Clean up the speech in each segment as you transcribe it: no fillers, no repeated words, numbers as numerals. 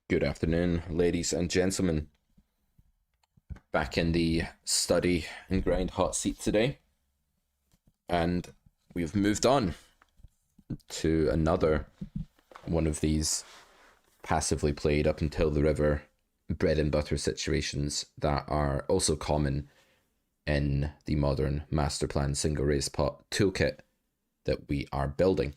Good afternoon, ladies and gentlemen. Back in the study and grind hot seat today. And we've moved on to another one of these passively played up until the river bread and butter situations that are also common in the modern master plan single raise pot toolkit that we are building.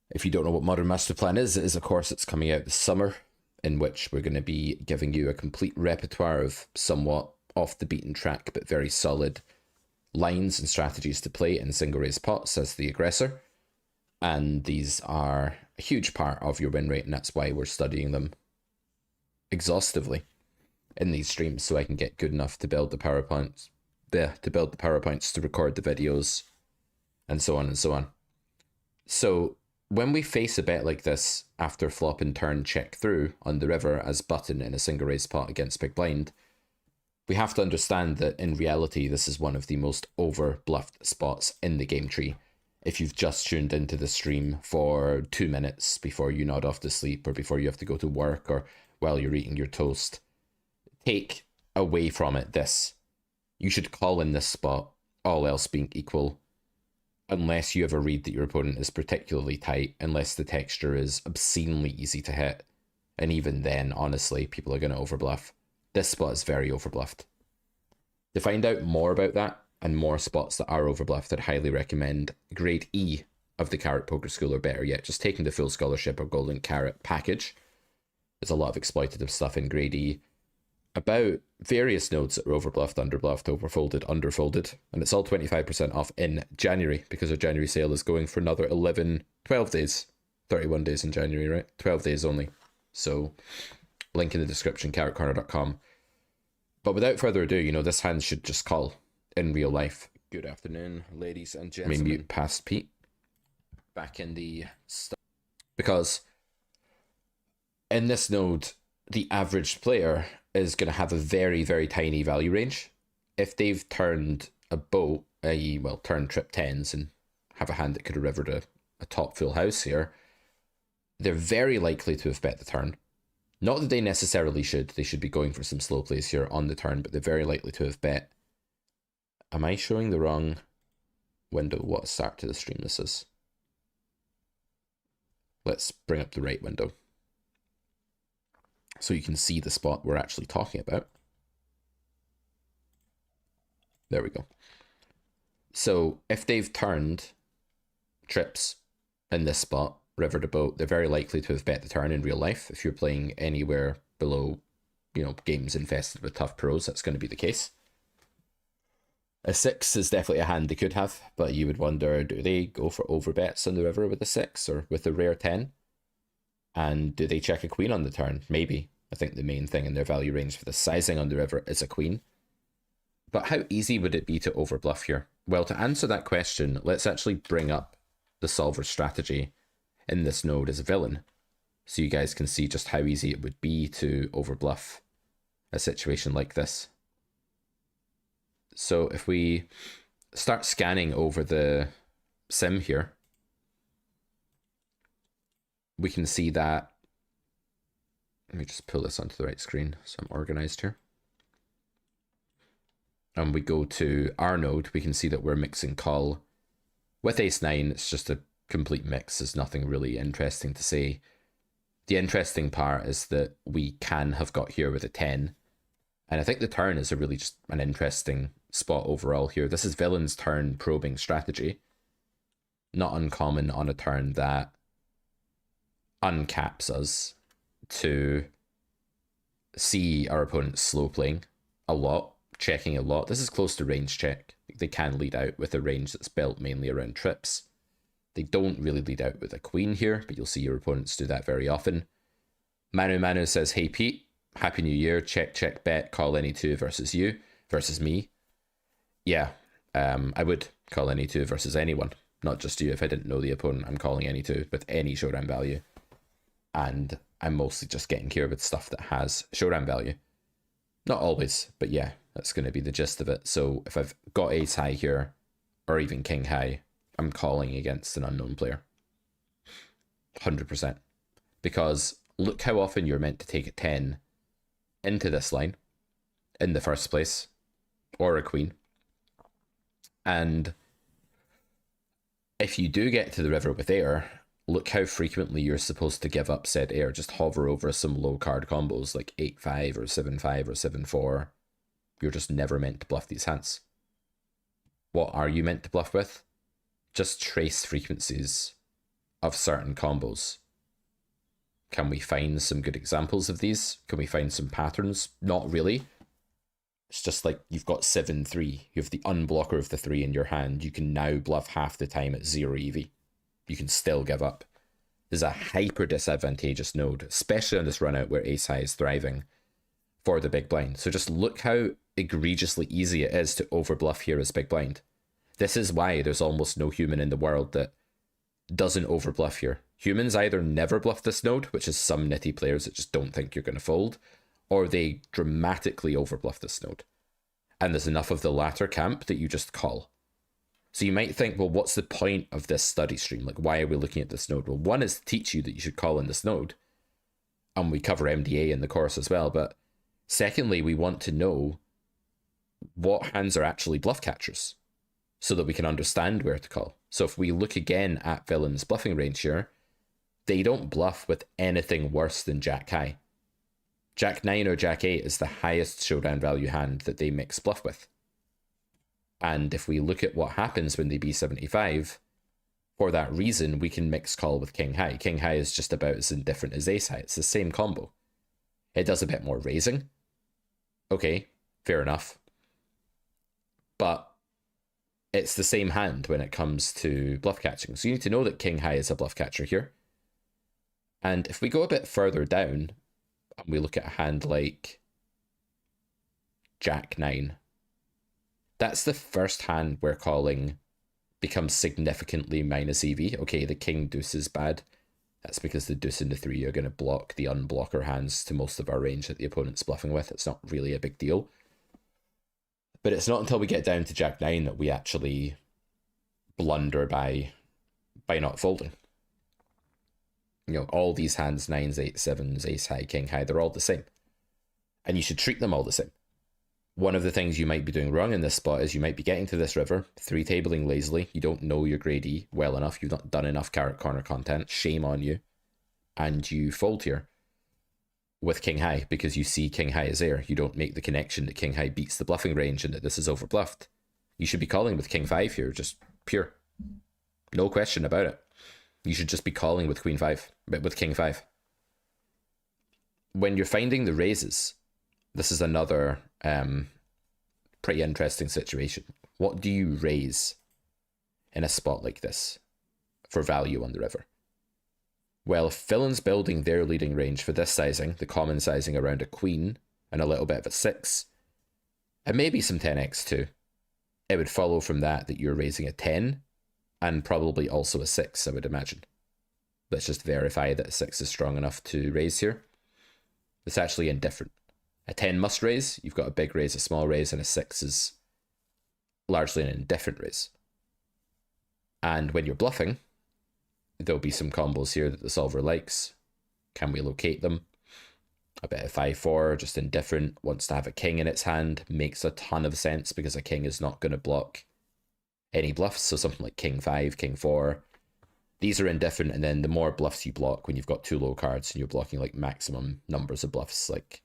If you don't know what modern master plan is, it is, of course, it's coming out this summer, in which we're going to be giving you a complete repertoire of somewhat off the beaten track but very solid lines and strategies to play in single raise pots as the aggressor. And these are a huge part of your win rate, and that's why we're studying them exhaustively in these streams, so I can get good enough to build the PowerPoints, to record the videos, and so on and so on. So when we face a bet like this after flop and turn check through on the river as button in a single raise pot against big blind, we have to understand that in reality this is one of the most over-bluffed spots in the game tree. If you've just tuned into the stream for 2 minutes before you nod off to sleep, or before you have to go to work, or while you're eating your toast, take away from it this: you should call in this spot, all else being equal, unless you have a read that your opponent is particularly tight, unless the texture is obscenely easy to hit. And even then, honestly, people are going to overbluff. This spot is very overbluffed. To find out more about that and more spots that are overbluffed, I'd highly recommend Grade E of the Carrot Poker School, or better yet, just taking the full scholarship or Golden Carrot package. There's a lot of exploitative stuff in Grade E about various nodes that are overbluffed, underbluffed, overfolded, underfolded, and it's all 25% off in January, because our January sale is going for another 12 days. 31 days in January, right? 12 days only. So, link in the description, carrotcorner.com. But without further ado, this hand should just call in real life. Good afternoon, ladies and gentlemen. Let me mute past Pete. Back in the because in this node, the average player is going to have a very, very tiny value range. If they've turned a boat, i.e., well, turn trip tens and have a hand that could have rivered a top full house here, they're very likely to have bet the turn. Not that they necessarily should. They should be going for some slow plays here on the turn, but they're very likely to have bet. Am I showing the wrong window? What a start to the stream this is. Let's bring up the right window so you can see the spot we're actually talking about. There we go. So if they've turned trips in this spot, river to boat, they're very likely to have bet the turn in real life. If you're playing anywhere below, games infested with tough pros, that's going to be the case. A 6 is definitely a hand they could have, but you would wonder, do they go for overbets on the river with a 6 or with a rare 10? And do they check a queen on the turn? Maybe. I think the main thing in their value range for the sizing on the river is a queen. But how easy would it be to overbluff here? Well, to answer that question, let's actually bring up the solver strategy in this node as a villain, so you guys can see just how easy it would be to overbluff a situation like this. So if we start scanning over the sim here, we can see that, let me just pull this onto the right screen so I'm organized here. And we go to our node, we can see that we're mixing call with ace-9. It's just a complete mix. There's nothing really interesting to say. The interesting part is that we can have got here with a 10. And I think the turn is really just an interesting spot overall here. This is villain's turn probing strategy. Not uncommon on a turn that uncaps us to see our opponent slow playing a lot, checking a lot. This is close to range check. They can lead out with a range that's built mainly around trips. They don't really lead out with a queen here, but you'll see your opponents do that very often. Manu says, hey Pete, Happy New Year, check, check, bet, call any two versus you, versus me. Yeah, I would call any two versus anyone, not just you. If I didn't know the opponent, I'm calling any two with any showdown value. And I'm mostly just getting here with stuff that has showdown value. Not always, but yeah, that's going to be the gist of it. So if I've got ace high here, or even king high, I'm calling against an unknown player. 100%. Because look how often you're meant to take a 10 into this line in the first place, or a queen. And if you do get to the river with air, look how frequently you're supposed to give up said air. Just hover over some low card combos like 8-5 or 7-5 or 7-4. You're just never meant to bluff these hands. What are you meant to bluff with? Just trace frequencies of certain combos. Can we find some good examples of these? Can we find some patterns? Not really. It's just like you've got 7-3. You have the unblocker of the 3 in your hand. You can now bluff half the time at 0 EV. You can still give up. This is a hyper disadvantageous node, especially on this run out where ace high is thriving for the big blind. So just look how egregiously easy it is to overbluff here as big blind. This is why there's almost no human in the world that doesn't overbluff here. Humans either never bluff this node, which is some nitty players that just don't think you're going to fold, or they dramatically overbluff this node. And there's enough of the latter camp that you just call. So you might think, well, what's the point of this study stream? Like, why are we looking at this node? Well, one is to teach you that you should call in this node. And we cover MDA in the course as well. But secondly, we want to know what hands are actually bluff catchers so that we can understand where to call. So if we look again at Villain's bluffing range here, they don't bluff with anything worse than Jack High. Jack 9 or Jack 8 is the highest showdown value hand that they mix bluff with. And if we look at what happens when they B75, for that reason, we can mix call with King High. King High is just about as indifferent as Ace High. It's the same combo. It does a bit more raising. Okay, fair enough. But it's the same hand when it comes to bluff catching. So you need to know that King High is a bluff catcher here. And if we go a bit further down, and we look at a hand like Jack 9, that's the first hand where calling becomes significantly minus EV. Okay, the king deuce is bad. That's because the deuce and the 3 are going to block the unblocker hands to most of our range that the opponent's bluffing with. It's not really a big deal. But it's not until we get down to Jack 9 that we actually blunder by not folding. You know, all these hands, 9s, 8s, 7s, ace high, king high, they're all the same. And you should treat them all the same. One of the things you might be doing wrong in this spot is you might be getting to this river, 3-tabling lazily, you don't know your grade E well enough, you've not done enough carrot corner content, shame on you, and you fold here with king high because you see king high is there. You don't make the connection that king high beats the bluffing range and that this is overbluffed. You should be calling with king 5 here, just pure. No question about it. You should just be calling with queen 5, but with king 5. When you're finding the raises, this is another pretty interesting situation. What do you raise in a spot like this for value on the river? Well, if villain's building their leading range for this sizing, the common sizing around a queen and a little bit of a 6, and maybe some 10x too, it would follow from that that you're raising a 10 and probably also a 6, I would imagine. Let's just verify that a 6 is strong enough to raise here. It's actually indifferent. A 10 must raise, you've got a big raise, a small raise, and a 6 is largely an indifferent raise. And when you're bluffing, there'll be some combos here that the solver likes. Can we locate them? A bit of 5-4, just indifferent, wants to have a king in its hand, makes a ton of sense because a king is not going to block any bluffs, so something like king 5, king 4. These are indifferent, and then the more bluffs you block when you've got 2 low cards and you're blocking like maximum numbers of bluffs like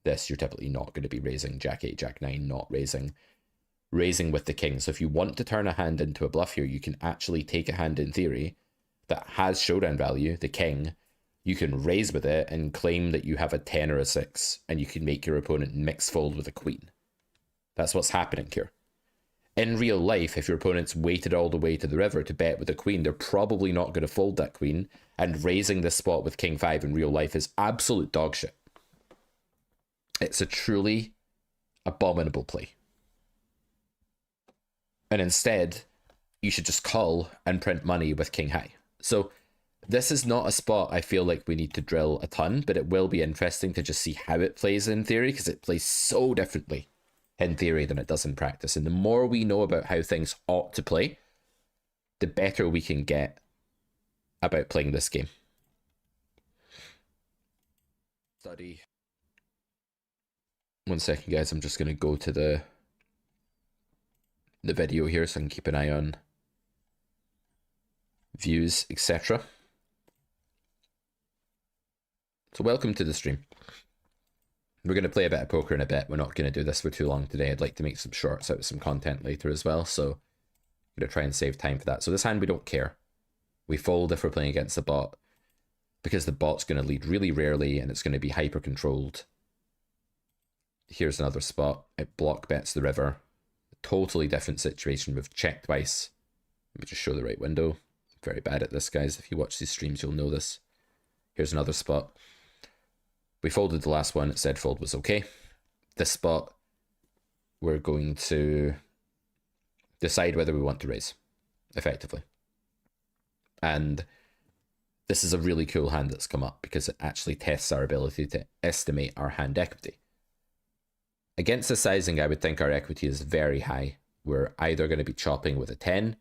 this, you're typically not going to be raising Jack 8, Jack 9, not raising with the king. So if you want to turn a hand into a bluff here, you can actually take a hand in theory that has showdown value, the king, you can raise with it and claim that you have a 10 or a 6, and you can make your opponent mix fold with a queen. That's what's happening here. In real life, if your opponent's waited all the way to the river to bet with a queen, they're probably not going to fold that queen, and raising this spot with king 5 in real life is absolute dog shit. It's a truly abominable play. And instead, you should just call and print money with king high. So this is not a spot I feel like we need to drill a ton, but it will be interesting to just see how it plays in theory, because it plays so differently in theory than it does in practice. And the more we know about how things ought to play, the better we can get about playing this game. study. 1 second, guys. I'm just going to go to the video here so I can keep an eye on views, etc. So welcome to the stream. We're going to play a bit of poker in a bit. We're not going to do this for too long today. I'd like to make some shorts out of some content later as well, so I'm going to try and save time for that. So this hand, we don't care. We fold if we're playing against the bot, because the bot's going to lead really rarely and it's going to be hyper controlled. Here's another spot. It block bets the river. Totally different situation. We've checked twice. Let me just show the right window. I'm very bad at this, guys. If you watch these streams, you'll know this. Here's another spot. We folded the last one. It said fold was okay. This spot, we're going to decide whether we want to raise, effectively. And this is a really cool hand that's come up because it actually tests our ability to estimate our hand equity. Against the sizing, I would think our equity is very high. We're either going to be chopping with a 10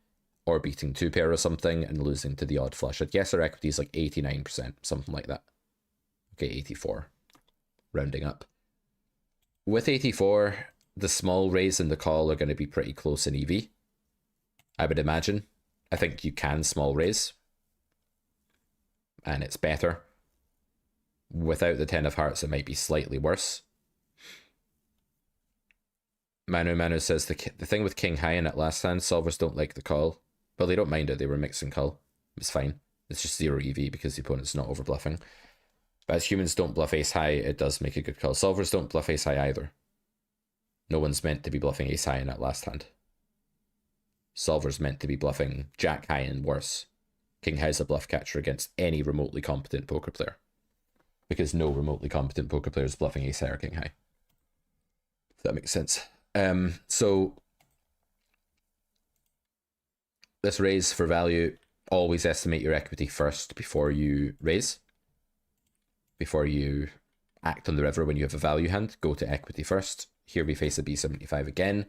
or beating 2-pair or something and losing to the odd flush. I'd guess our equity is like 89%, something like that. Okay, 84, rounding up. With 84, the small raise and the call are going to be pretty close in EV, I would imagine. I think you can small raise, and it's better. Without the 10 of hearts, it might be slightly worse. Manu says the thing with king high in it last hand, solvers don't like the call. Well, they don't mind it. They were mixing call. It's fine. It's just 0 EV because the opponent's not overbluffing. But as humans don't bluff ace high, it does make a good call. Solvers don't bluff ace high either. No one's meant to be bluffing ace high in that last hand. Solver's meant to be bluffing jack high and worse. King high is a bluff catcher against any remotely competent poker player, because no remotely competent poker player is bluffing ace high or king high. If that makes sense. So this raise for value, always estimate your equity first before you raise. Before you act on the river when you have a value hand, go to equity first. Here we face a B75 again.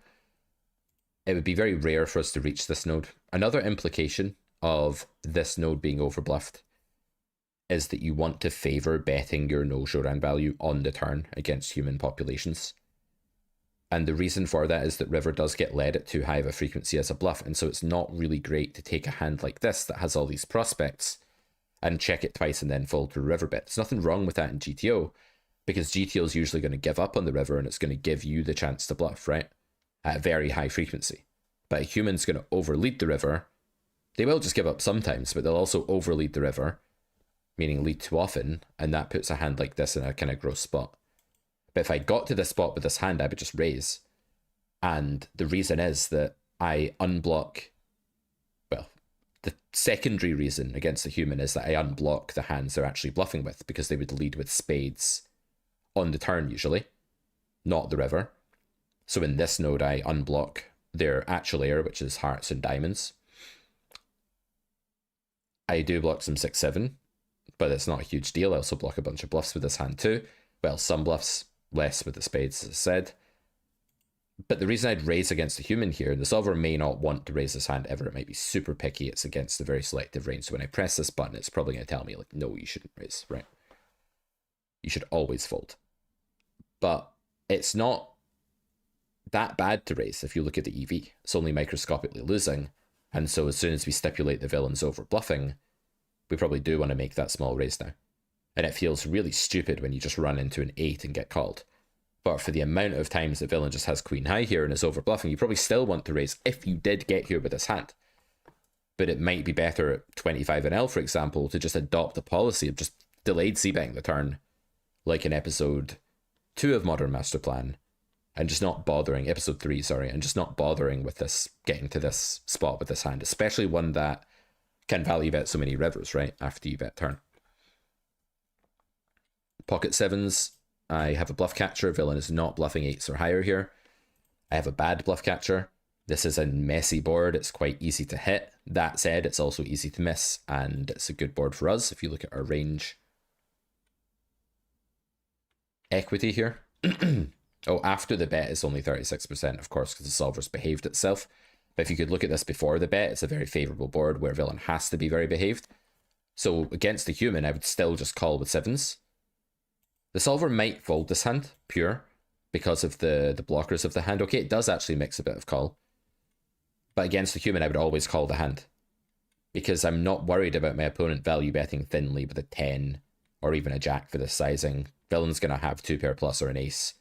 It would be very rare for us to reach this node. Another implication of this node being overbluffed is that you want to favor betting your no showdown value on the turn against human populations. And the reason for that is that river does get led at too high of a frequency as a bluff, and so it's not really great to take a hand like this that has all these prospects and check it twice and then fold to river bet. There's nothing wrong with that in GTO, because GTO is usually going to give up on the river and it's going to give you the chance to bluff, right? At a very high frequency. But a human's going to overlead the river. They will just give up sometimes, but they'll also overlead the river, meaning lead too often, and that puts a hand like this in a kind of gross spot. But if I got to this spot with this hand, I would just raise. And the reason is that I unblock, well, the secondary reason against the human is that I unblock the hands they're actually bluffing with, because they would lead with spades on the turn usually, not the river. So in this node, I unblock their actual air, which is hearts and diamonds. I do block some 6-7, but it's not a huge deal. I also block a bunch of bluffs with this hand too. Well, some bluffs, less with the spades, as I said. But the reason I'd raise against the human here, the solver may not want to raise this hand ever. It might be super picky. It's against a very selective range. So when I press this button, it's probably going to tell me, like, no, you shouldn't raise, right? You should always fold. But it's not that bad to raise if you look at the EV. It's only microscopically losing. And so as soon as we stipulate the villain's over bluffing, we probably do want to make that small raise now. And it feels really stupid when you just run into an 8 and get called. But for the amount of times the villain just has queen high here and is over bluffing, you probably still want to raise if you did get here with this hand. But it might be better at 25 and L, for example, to just adopt a policy of just delayed c-betting the turn, like in episode 2 of Modern Master Plan, and just not bothering, episode 3, sorry, and just not bothering with this, getting to this spot with this hand, especially one that can value bet so many rivers, right, after you bet turn. Pocket sevens, I have a bluff catcher. Villain is not bluffing 8s or higher here. I have a bad bluff catcher. This is a messy board. It's quite easy to hit. That said, it's also easy to miss, and it's a good board for us if you look at our range equity here. Oh, after the bet, it's only 36%, of course, because the solver's behaved itself. But if you could look at this before the bet, it's a very favorable board where villain has to be very behaved. So against the human, I would still just call with 7s. The solver might fold this hand, pure, because of the blockers of the hand. Okay, it does actually mix a bit of call. But against the human, I would always call the hand. Because I'm not worried about my opponent value betting thinly with a 10 or even a jack for this sizing. Villain's going to have 2-pair plus or an ace.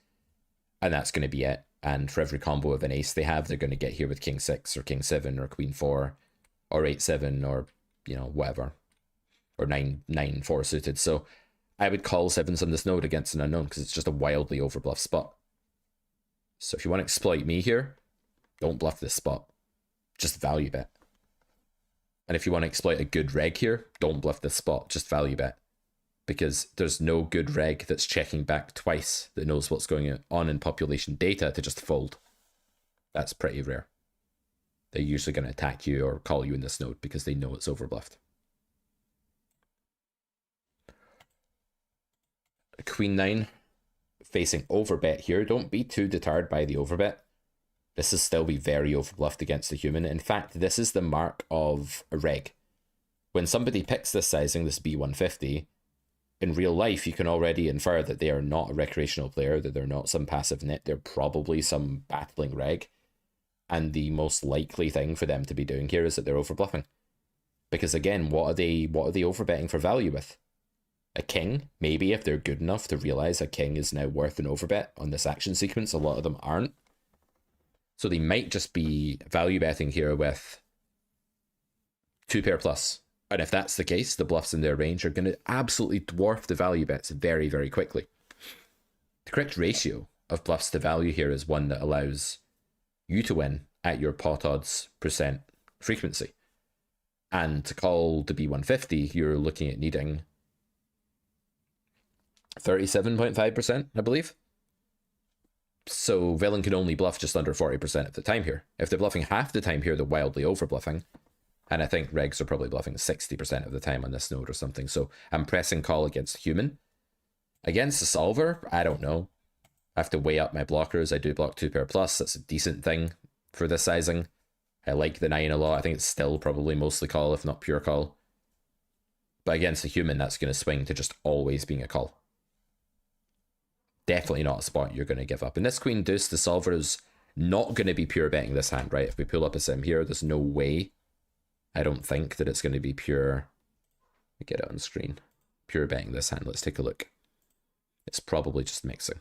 And that's going to be it. And for every combo of an ace they have, they're going to get here with king 6 or king 7 or queen 4 or 8-7 or, you know, whatever. Or 9-4 suited. So I would call 7s on this node against an unknown because it's just a wildly overbluff spot. So if you want to exploit me here, don't bluff this spot. Just value bet. And if you want to exploit a good reg here, don't bluff this spot. Just value bet. Because there's no good reg that's checking back twice that knows what's going on in population data to just fold. That's pretty rare. They're usually going to attack you or call you in this node because they know it's overbluffed. Queen 9 facing overbet here. Don't be too deterred by the overbet. This is still be very overbluffed against the human. In fact, this is the mark of a reg. When somebody picks this sizing, this B150, in real life, you can already infer that they are not a recreational player, that they're not some passive nit, they're probably some battling reg. And the most likely thing for them to be doing here is that they're overbluffing. Because again, what are they overbetting for value with? A king? Maybe if they're good enough to realize a king is now worth an overbet on this action sequence. A lot of them aren't. So they might just be value betting here with 2-pair plus. And if that's the case, the bluffs in their range are going to absolutely dwarf the value bets very, very quickly. The correct ratio of bluffs to value here is one that allows you to win at your pot odds % frequency. And to call the B150, you're looking at needing 37.5%, I believe. So villain can only bluff just under 40% of the time here. If they're bluffing half the time here, they're wildly overbluffing. And I think regs are probably bluffing 60% of the time on this node or something. So I'm pressing call against human. Against the solver, I don't know. I have to weigh up my blockers. I do block 2-pair plus. That's a decent thing for this sizing. I like the 9 a lot. I think it's still probably mostly call, if not pure call. But against the human, that's going to swing to just always being a call. Definitely not a spot you're going to give up. And this queen deuce, the solver is not going to be pure betting this hand, right? If we pull up a sim here, there's no way. I don't think that it's going to be pure. Let me get it on screen. Pure betting this hand. Let's take a look. It's probably just mixing.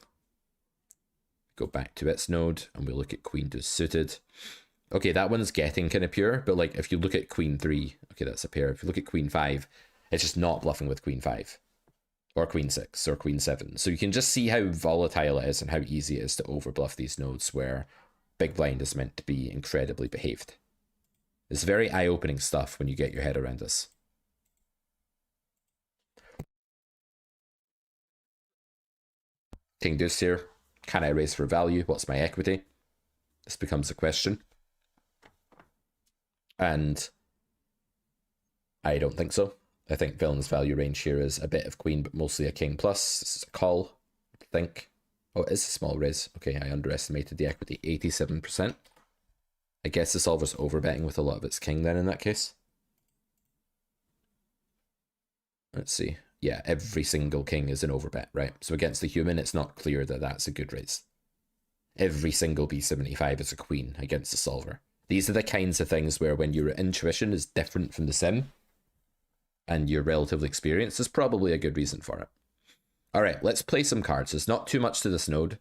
Go back to its node and we look at queen deuce suited. Okay, that one's getting kind of pure, but like if you look at queen 3, okay, that's a pair. If you look at queen 5, it's just not bluffing with queen 5. Or queen 6 or queen 7. So you can just see how volatile it is and how easy it is to overbluff these nodes where big blind is meant to be incredibly behaved. It's very eye-opening stuff when you get your head around this. King deuce here. Can I raise for value? What's my equity? This becomes a question. And I don't think so. I think villain's value range here is a bit of queen, but mostly a king plus. This is a call, I think. Oh, it is a small raise. Okay, I underestimated the equity. 87%. I guess the solver's overbetting with a lot of its king then in that case. Let's see. Yeah, every single king is an overbet, right? So against the human, it's not clear that that's a good raise. Every single B75 is a queen against the solver. These are the kinds of things where when your intuition is different from the sim, and you're relatively experienced, there's probably a good reason for it. All right, let's play some cards. There's not too much to this node.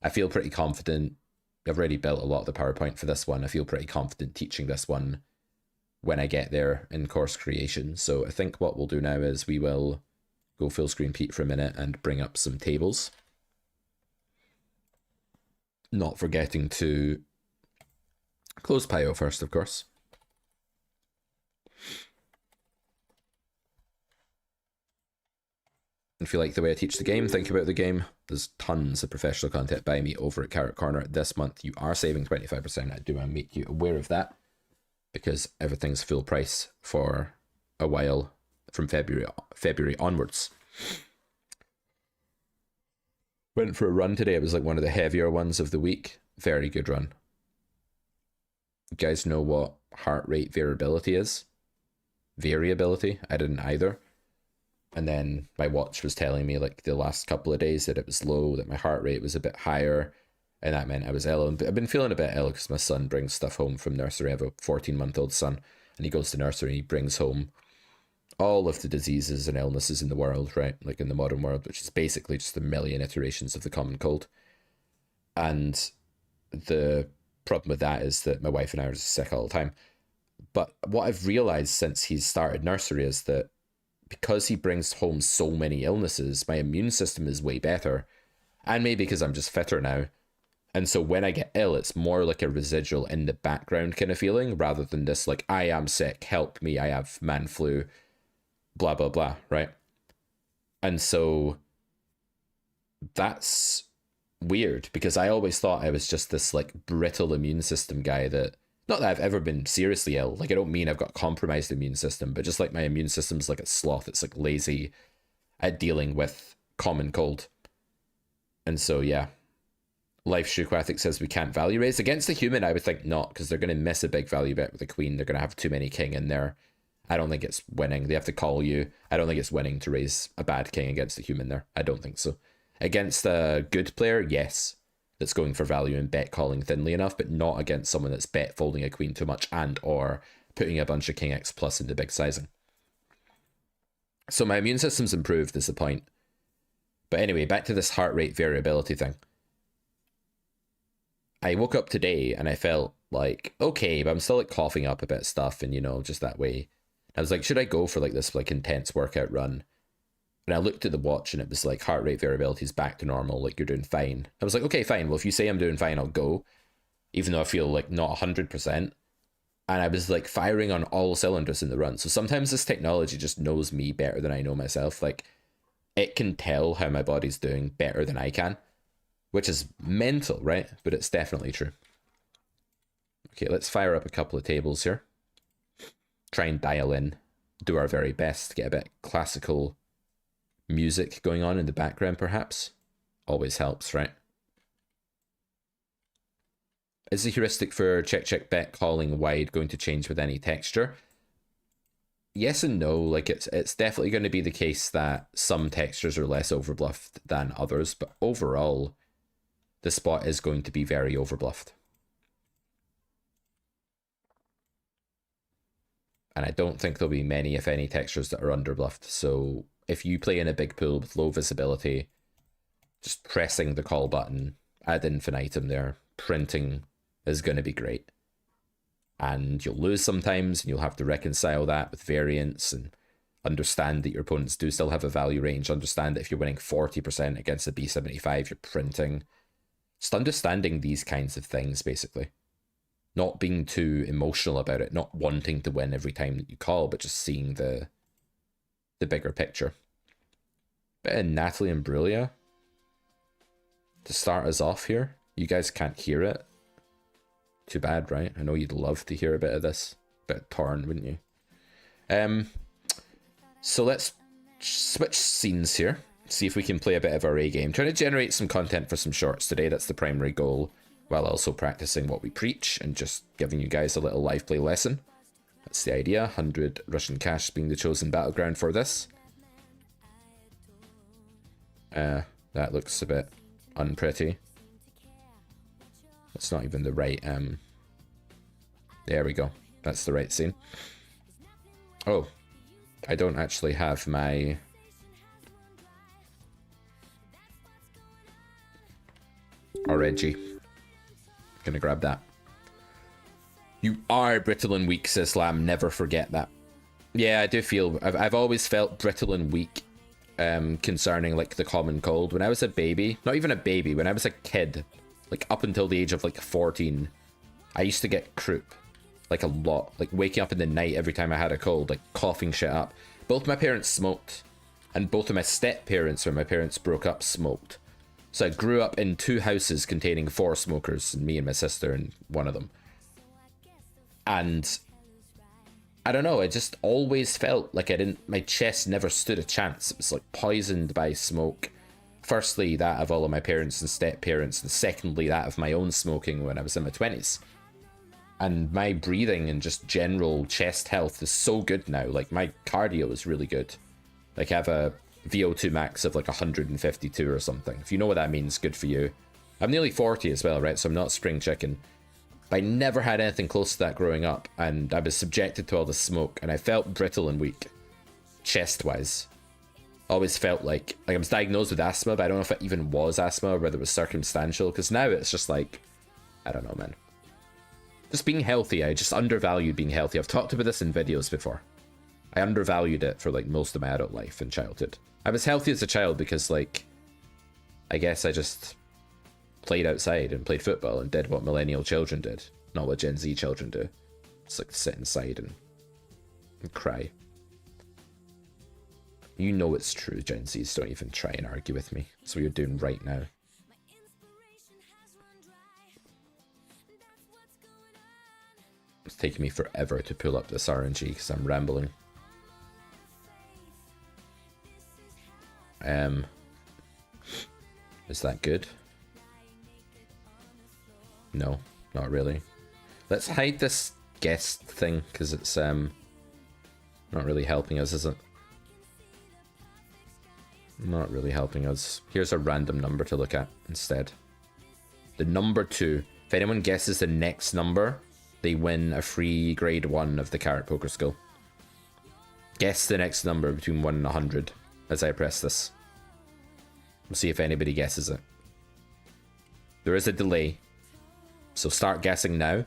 I feel pretty confident. I've already built a lot of the PowerPoint for this one. I feel pretty confident teaching this one when I get there in course creation. So I think what we'll do now is we will go full screen Pete for a minute and bring up some tables. Not forgetting to close Pio first, of course. If you like the way I teach the game, think about the game. There's tons of professional content by me over at Carrot Corner. This month, you are saving 25%. I do want to make you aware of that because everything's full price for a while from February onwards. Went for a run today. It was like one of the heavier ones of the week. Very good run. You guys know what heart rate variability is? Variability? I didn't either. And then my watch was telling me like the last couple of days that it was low, that my heart rate was a bit higher, and that meant I was ill. And I've been feeling a bit ill because my son brings stuff home from nursery. I have a 14-month-old son, and he goes to nursery and he brings home all of the diseases and illnesses in the world, right? Like in the modern world, which is basically just a million iterations of the common cold. And the problem with that is that my wife and I are just sick all the time. But what I've realized since he's started nursery is that because he brings home so many illnesses, my immune system is way better. And maybe because I'm just fitter now. And so when I get ill, it's more like a residual in the background kind of feeling rather than this like, I am sick, help me, I have man flu, blah, blah, blah, right? And so that's weird because I always thought I was just this like brittle immune system guy that, not that I've ever been seriously ill. Like, I don't mean I've got compromised immune system, but just like my immune system's like a sloth. It's like lazy at dealing with common cold. And so, yeah. Life Aquatic says we can't value raise. Against the human, I would think not, because they're going to miss a big value bet with the queen. They're going to have too many king in there. I don't think it's winning. They have to call you. I don't think it's winning to raise a bad king against the human there. I don't think so. Against a good player, yes. That's going for value and bet calling thinly enough, but not against someone that's bet folding a queen too much and or putting a bunch of king x plus into big sizing. So my immune system's improved is the point. But anyway, back to this heart rate variability thing. I woke up today and I felt like, okay, but I'm still like coughing up a bit of stuff and, you know, just that way. I was like, should I go for like this like intense workout run? And I looked at the watch and it was like heart rate variability is back to normal. Like, you're doing fine. I was like, okay, fine. Well, if you say I'm doing fine, I'll go. Even though I feel like not 100%. And I was like firing on all cylinders in the run. So sometimes this technology just knows me better than I know myself. Like, it can tell how my body's doing better than I can. Which is mental, right? But it's definitely true. Okay, let's fire up a couple of tables here. Try and dial in. Do our very best to get a bit classical music going on in the background, perhaps. Always helps, right? Is the heuristic for check bet calling wide going to change with any texture? Yes and no. Like, it's definitely going to be the case that some textures are less overbluffed than others, but overall, the spot is going to be very overbluffed. And I don't think there'll be many, if any, textures that are underbluffed. So if you play in a big pool with low visibility, just pressing the call button ad infinitum there, printing is going to be great. And you'll lose sometimes, and you'll have to reconcile that with variance and understand that your opponents do still have a value range. Understand that if you're winning 40% against a B75, you're printing. Just understanding these kinds of things, basically. Not being too emotional about it, not wanting to win every time that you call, but just seeing the bigger picture. Bit of Natalie and Brulia to start us off here. You guys can't hear it. Too bad, right? I know you'd love to hear a bit of this. Bit of Torn, wouldn't you? So let's switch scenes here. See if we can play a bit of our A game. Trying to generate some content for some shorts today. That's the primary goal. While also practicing what we preach and just giving you guys a little live play lesson. That's the idea. 100 Russian cash being the chosen battleground for this. That looks a bit unpretty. That's not even the right... There we go. That's the right scene. Oh. I don't actually have my... RNG. Gonna grab that. You are brittle and weak, says Slam. Never forget that. Yeah, I do feel... I've always felt brittle and weak concerning, like, the common cold. When I was a baby... Not even a baby. When I was a kid, like, up until the age of, like, 14, I used to get croup. Like, a lot. Like, waking up in the night every time I had a cold. Like, coughing shit up. Both my parents smoked. And both of my step-parents, when my parents broke up, smoked. So I grew up in 2 houses containing 4 smokers, and me and my sister and one of them. And I don't know, I just always felt like my chest never stood a chance. It was like poisoned by smoke. Firstly, that of all of my parents and step-parents, and secondly, that of my own smoking when I was in my 20s. And my breathing and just general chest health is so good now. Like, my cardio is really good. Like, I have a VO2 max of like 152 or something. If you know what that means, good for you. I'm nearly 40 as well, right? So I'm not spring chicken. But I never had anything close to that growing up, and I was subjected to all the smoke, and I felt brittle and weak, chest-wise. Always felt like I was diagnosed with asthma, but I don't know if it even was asthma or whether it was circumstantial, because now it's just like, I don't know, man. Just being healthy, I just undervalued being healthy. I've talked about this in videos before. I undervalued it for like most of my adult life and childhood. I was healthy as a child because, like, I guess I just played outside and played football and did what millennial children did, not what Gen Z children do. Just like sit inside and cry. You know it's true, Gen Zs. Don't even try and argue with me. That's what you're doing right now. It's taking me forever to pull up this RNG because I'm rambling. Is that good? No, not really. Let's hide this guest thing because it's not really helping us, is it? Not really helping us. Here's a random number to look at instead. The number 2. If anyone guesses the next number, they win a free grade 1 of the Carrot Poker Skill. Guess the next number between 1 and 100 as I press this. We'll see if anybody guesses it. There is a delay, so start guessing now.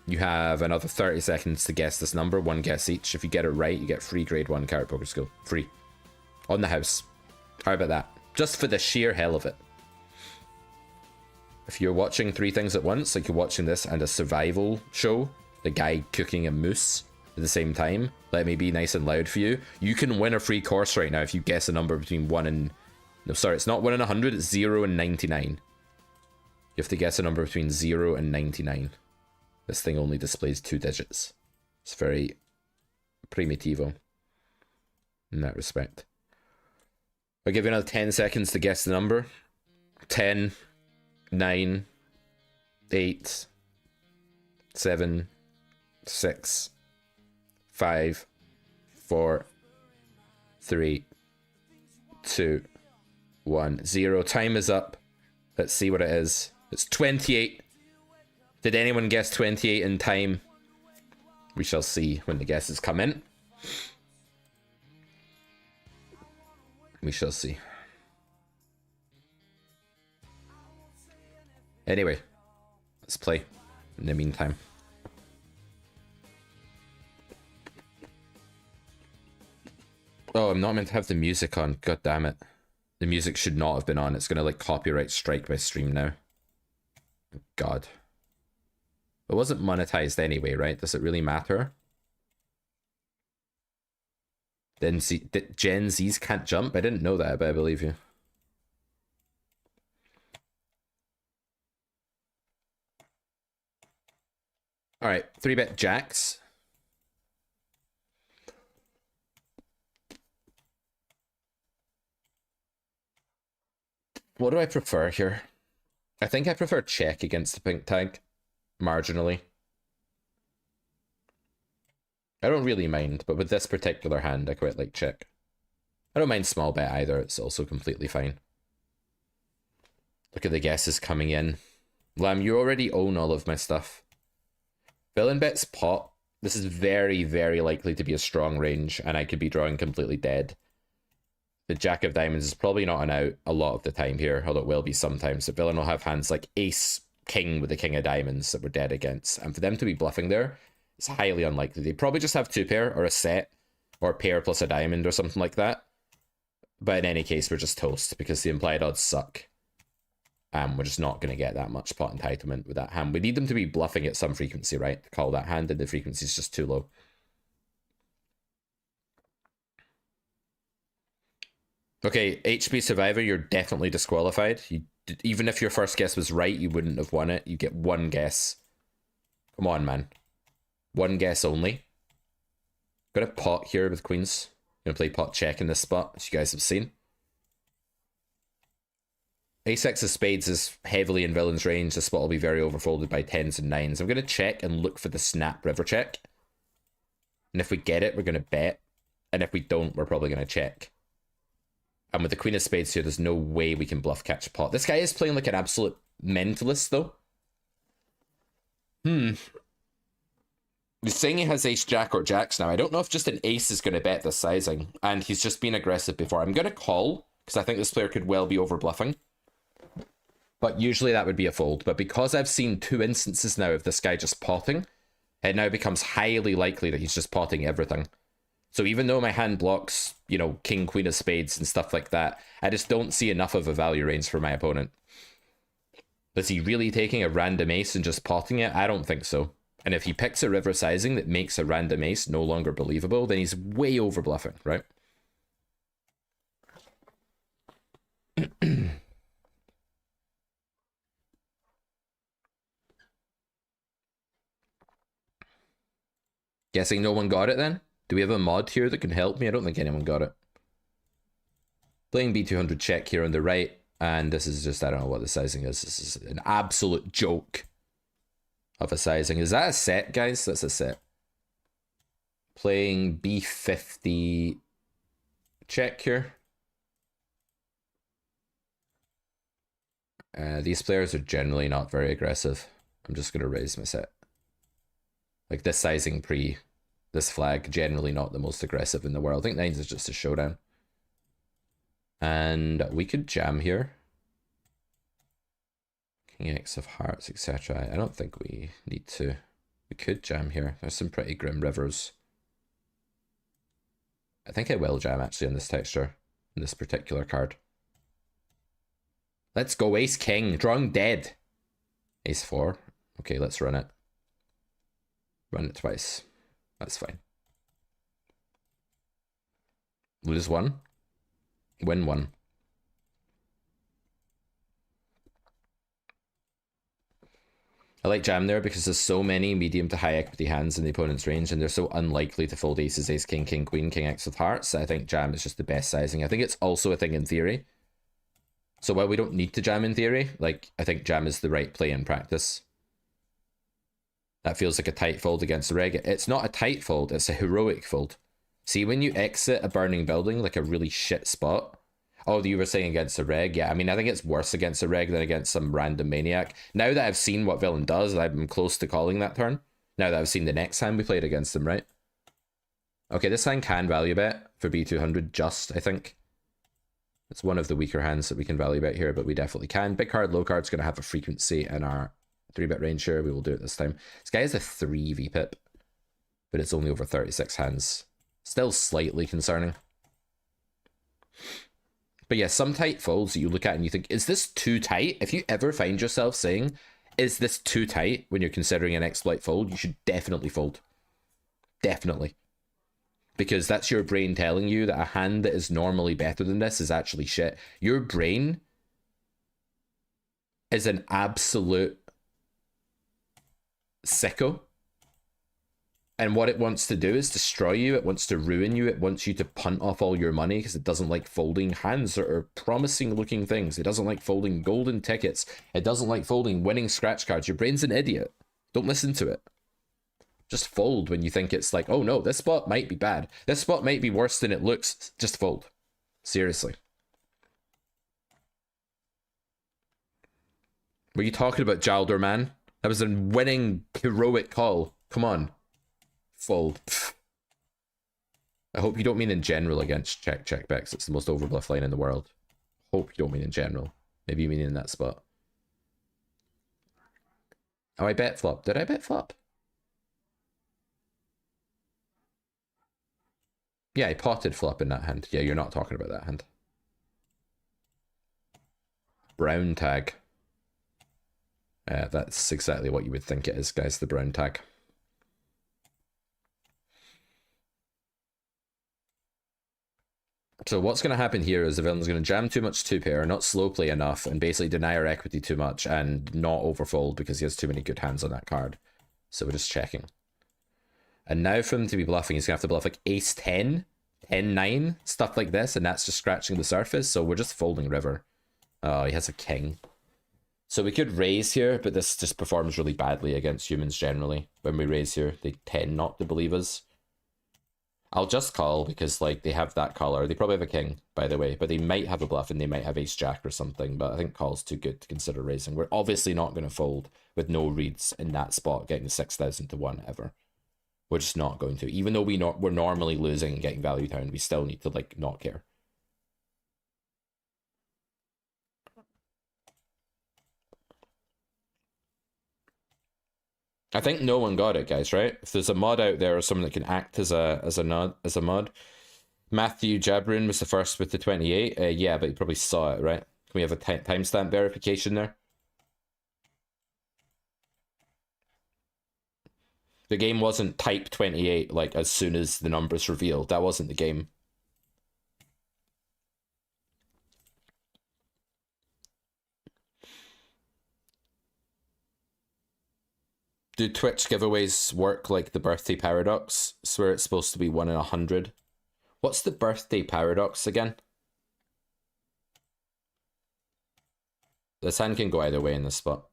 You have another 30 seconds to guess this number, 1 guess each. If you get it right, you get free grade 1 Carrot Poker Skill. Free. On the house. How about that? Just for the sheer hell of it. If you're watching 3 things at once, like you're watching this and a survival show, the guy cooking a moose at the same time, let me be nice and loud for you, you can win a free course right now if you guess a number between 1 and... No, sorry, it's not 1 and 100, it's 0 and 99. You have to guess a number between 0 and 99. This thing only displays 2 digits. It's very primitivo in that respect. I'll give you another 10 seconds to guess the number. 10, 9, 8, 7, 6, 5, 4, 3, 2, 1, 0. Time is up. Let's see what it is. It's 28. Did anyone guess 28 in time? We shall see when the guesses come in. We shall see. Anyway, let's play in the meantime. Oh, I'm not meant to have the music on. God damn it. The music should not have been on. It's gonna like copyright strike my stream now. God. It wasn't monetized anyway, right? Does it really matter? Then Gen Zs can't jump? I didn't know that, but I believe you. Alright, 3-bet jacks. What do I prefer here? I think I prefer check against the pink tag. Marginally. I don't really mind, but with this particular hand, I quite like check. I don't mind small bet either, it's also completely fine. Look at the guesses coming in. Lamb, you already own all of my stuff. Villain bets pot. This is very, very likely to be a strong range, and I could be drawing completely dead. The Jack of Diamonds is probably not an out a lot of the time here, although it will be sometimes. The villain will have hands like Ace, King with the King of Diamonds that we're dead against. And for them to be bluffing there, it's highly unlikely. They probably just have 2 pair or a set, or a pair plus a diamond or something like that. But in any case, we're just toast because the implied odds suck. We're just not going to get that much pot entitlement with that hand. We need them to be bluffing at some frequency, right? To call that hand, and the frequency is just too low. Okay, HP Survivor, you're definitely disqualified. Even if your first guess was right, you wouldn't have won it. You get 1 guess. Come on, man. 1 guess only. Got a pot here with queens. Gonna play pot check in this spot, as you guys have seen. Ace-X of spades is heavily in villain's range. This spot will be very overfolded by 10s and 9s. I'm gonna check and look for the snap river check. And if we get it, we're going to bet. And if we don't, we're probably going to check. And with the Queen of Spades here, there's no way we can bluff catch a pot. This guy is playing like an absolute mentalist, though. He's saying he has ace jack or jacks now. I don't know if just an ace is going to bet this sizing. And he's just been aggressive before. I'm going to call, because I think this player could well be overbluffing. But usually that would be a fold. But because I've seen 2 instances now of this guy just potting, it now becomes highly likely that he's just potting everything. So even though my hand blocks, you know, king, queen of spades and stuff like that, I just don't see enough of a value range for my opponent. Is he really taking a random ace and just potting it? I don't think so. And if he picks a river sizing that makes a random ace no longer believable, then he's way over bluffing, right? Guessing no one got it then? Do we have a mod here that can help me? I don't think anyone got it. Playing B200 check here on the right. And this is just, I don't know what the sizing is. This is an absolute joke of a sizing. Is that a set, guys? That's a set. Playing B50 check here. These players are generally not very aggressive. I'm just going to raise my set. Like this sizing pre this flag, generally not the most aggressive in the world. I think 9s is just a showdown. And we could jam here. King X of hearts, etc. I don't think we need to. We could jam here. There's some pretty grim rivers. I think I will jam actually on this texture, in this particular card. Let's go, ace king, drawing dead. Ace 4. Okay, let's run it. Run it twice. That's fine. Lose 1. Win 1. I like jam there because there's so many medium to high equity hands in the opponent's range, and they're so unlikely to fold aces, ace, king, king, queen, king X of hearts. I think jam is just the best sizing. I think it's also a thing in theory. So while we don't need to jam in theory, like, I think jam is the right play in practice. That feels like a tight fold against the reg. It's not a tight fold, it's a heroic fold. See, when you exit a burning building, like a really shit spot. Oh, you were saying against a reg? Yeah, I mean, I think it's worse against a reg than against some random maniac. Now that I've seen what villain does, I'm close to calling that turn. Now that I've seen the next hand we played against him, right? Okay, this hand can value bet for B200 just, I think. It's one of the weaker hands that we can value bet here, but we definitely can. Big card, low card's going to have a frequency in our 3-bet range here. We will do it this time. This guy has a 3 VPIP, but it's only over 36 hands. Still slightly concerning. But yeah, some tight folds that you look at and you think, is this too tight? If you ever find yourself saying, is this too tight when you're considering an exploit fold, you should definitely fold. Definitely. Because that's your brain telling you that a hand that is normally better than this is actually shit. Your brain is an absolute sicko. And what it wants to do is destroy you. It wants to ruin you. It wants you to punt off all your money because it doesn't like folding hands that are promising looking things. It doesn't like folding golden tickets. It doesn't like folding winning scratch cards. Your brain's an idiot. Don't listen to it. Just fold when you think it's like, oh no, this spot might be bad. This spot might be worse than it looks. Just fold. Seriously. Were you talking about Jaldor, man? That was a winning heroic call. Come on. Fold. I hope you don't mean in general against check backs. It's the most overbluff line in the world. Hope you don't mean in general. Maybe you mean in that spot. Oh, I bet flop. Did I bet flop? Yeah, I potted flop in that hand. Yeah, you're not talking about that hand. Brown tag. That's exactly what you would think it is, guys. The brown tag. So what's going to happen here is the villain's going to jam too much 2-pair, not slow play enough, and basically deny our equity too much and not overfold because he has too many good hands on that card. So we're just checking. And now for him to be bluffing, he's going to have to bluff like ace 10, 10-9, stuff like this, and that's just scratching the surface, so we're just folding river. Oh, he has a king. So we could raise here, but this just performs really badly against humans generally. When we raise here, they tend not to believe us. I'll just call because like they have that color. They probably have a king, by the way, but they might have a bluff and they might have ace jack or something. But I think call's too good to consider raising. We're obviously not going to fold with no reads in that spot, getting the 6,000 to 1 ever. We're just not going to. Even though we're normally losing and getting value down, we still need to like not care. I think no one got it, guys, right? If there's a mod out there or someone that can act as a mod. Matthew Jabrin was the first with the 28. Yeah, but you probably saw it, right? Can we have a timestamp verification there? The game wasn't type 28 like as soon as the numbers revealed. That wasn't the game. Do Twitch giveaways work like the birthday paradox? I swear it's supposed to be 1 in 100. What's the birthday paradox again? This hand can go either way in this spot.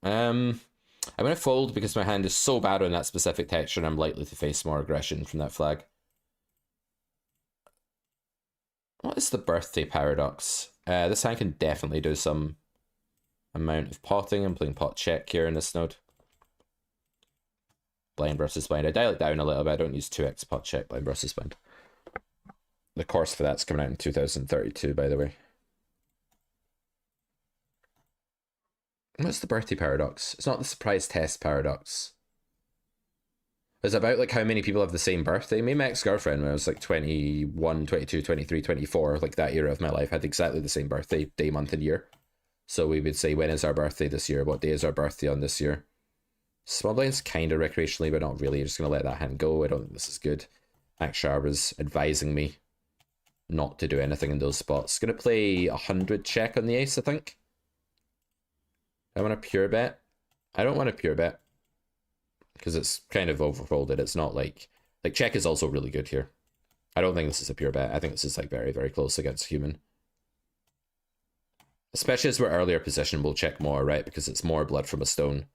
I'm going to fold because my hand is so bad on that specific texture and I'm likely to face more aggression from that flag. What is the birthday paradox? This hand can definitely do some amount of potting. I'm playing pot check here in this node. Blind versus blind. I dial it down a little bit. I don't use 2x pot check, blind versus blind. The course for that's coming out in 2032, by the way. What's the birthday paradox? It's not the surprise test paradox. It's about like how many people have the same birthday. Me and my ex-girlfriend when I was like 21, 22, 23, 24, like that era of my life, had exactly the same birthday, day, month, and year. So we would say, when is our birthday this year? What day is our birthday on this year? Small blind's kind of recreationally, but not really. I'm just going to let that hand go. I don't think this is good. Akshar was advising me not to do anything in those spots. Going to play 100 check on the ace, I think. I want a pure bet. I don't want a pure bet because it's kind of overfolded. It's not like check is also really good here. I don't think this is a pure bet. I think this is like very, very close against human. Especially as we're earlier position, we'll check more, right? Because it's more blood from a stone.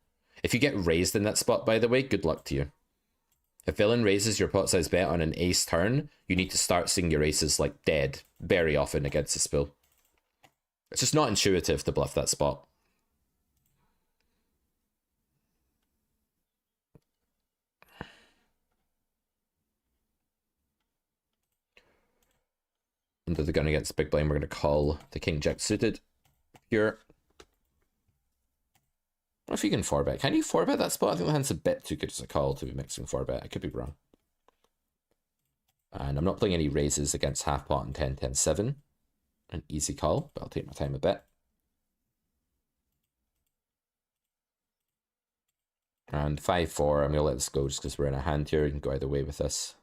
If you get raised in that spot, by the way, good luck to you. If villain raises your pot size bet on an ace turn, you need to start seeing your aces like dead very often against the spill. It's just not intuitive to bluff that spot. Under the gun against big blind, we're going to call the king jack suited. Pure. I don't know if you can 4-bet. Can you 4-bet that spot? I think the hand's a bit too good as a call to be mixing 4-bet. I could be wrong. And I'm not playing any raises against half pot and 10, 10, 7. An easy call, but I'll take my time a bit. And 5-4, I'm going to let this go just because we're in a hand here. You can go either way with this.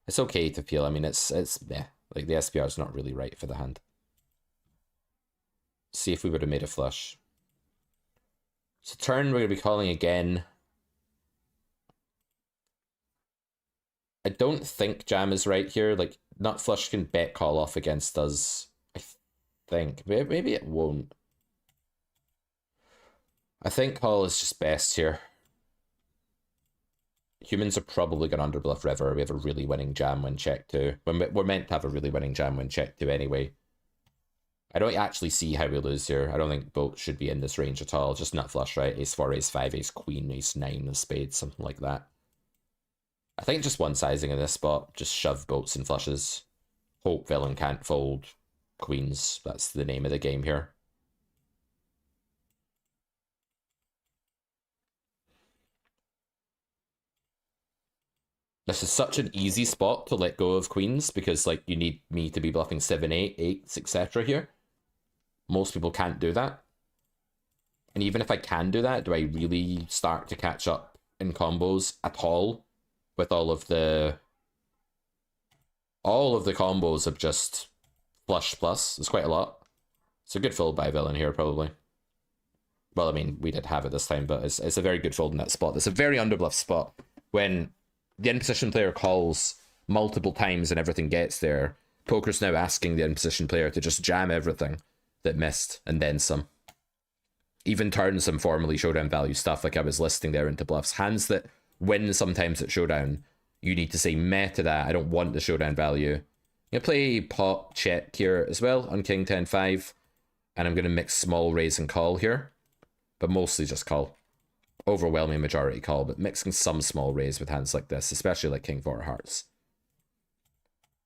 It's okay to feel, I mean, it's yeah, like the SPR is not really right for the hand. See if we would have made a flush. So turn, we're going to be calling again. I don't think jam is right here. Like, nut flush can bet call off against us, I think. Maybe it won't. I think call is just best here. Humans are probably going to underbluff river. We have a really winning jam when check too. We're meant to have a really winning jam when check too anyway. I don't actually see how we lose here. I don't think both should be in this range at all. Just nut flush, right? Ace 4, ace 5, ace queen, ace 9, and spades, something like that. I think just one sizing in this spot. Just shove boats and flushes. Hope villain can't fold queens. That's the name of the game here. This is such an easy spot to let go of queens because like you need me to be bluffing 7, 8, 8s, etc. here. Most people can't do that. And even if I can do that, do I really start to catch up in combos at all with all of the combos of just flush plus? It's quite a lot. It's a good fold by villain here, probably. Well, I mean, we did have it this time, but it's a very good fold in that spot. It's a very underbluff spot when the in-position player calls multiple times and everything gets there. Poker's now asking the in-position player to just jam everything that missed and then some. Even turn some formally showdown value stuff like I was listing there into bluffs. Hands that win sometimes at showdown, you need to say meh to that. I don't want the showdown value. I'm going to play pot check here as well on king 10-5. And I'm going to mix small raise and call here. But mostly just call. Overwhelming majority call, but mixing some small raise with hands like this, especially like king 4 hearts.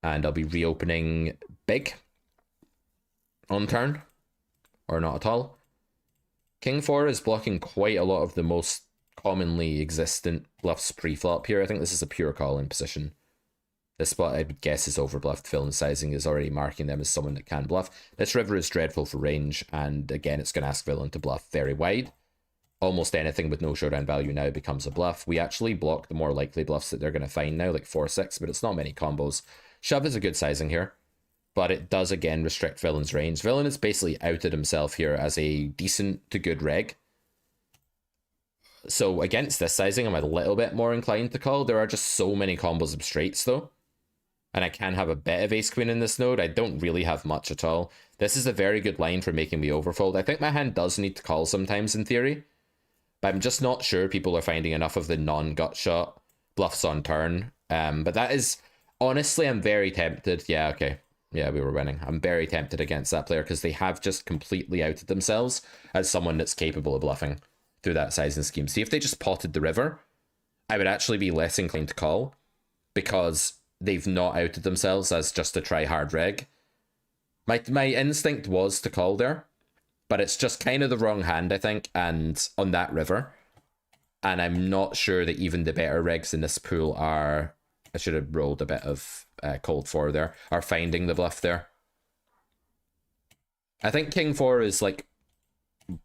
And I'll be reopening big on turn. Or not at all. King 4 is blocking quite a lot of the most commonly existent bluffs pre-flop here. I think this is a pure calling position. This spot, I would guess, is overbluffed. Villain sizing is already marking them as someone that can bluff. This river is dreadful for range, and again, it's going to ask Villain to bluff very wide. Almost anything with no showdown value now becomes a bluff. We actually block the more likely bluffs that they're going to find now, like 4-6, but it's not many combos. Shove is a good sizing here, but it does, again, restrict Villain's range. Villain has basically outed himself here as a decent to good reg. So against this sizing, I'm a little bit more inclined to call. There are just so many combos of straights, though. And I can have a bit of ace-queen in this node. I don't really have much at all. This is a very good line for making me overfold. I think my hand does need to call sometimes in theory. But I'm just not sure people are finding enough of the non-gut shot bluffs on turn. But that is... Honestly, I'm very tempted. Yeah, okay. Yeah, we were winning. I'm very tempted against that player because they have just completely outed themselves as someone that's capable of bluffing through that sizing scheme. See, if they just potted the river, I would actually be less inclined to call because they've not outed themselves as just a try-hard reg. My instinct was to call there, but it's just kind of the wrong hand, I think, and on that river. And I'm not sure that even the better regs in this pool are... I should have rolled a bit of cold 4 there, are finding the bluff there. I think king 4 is like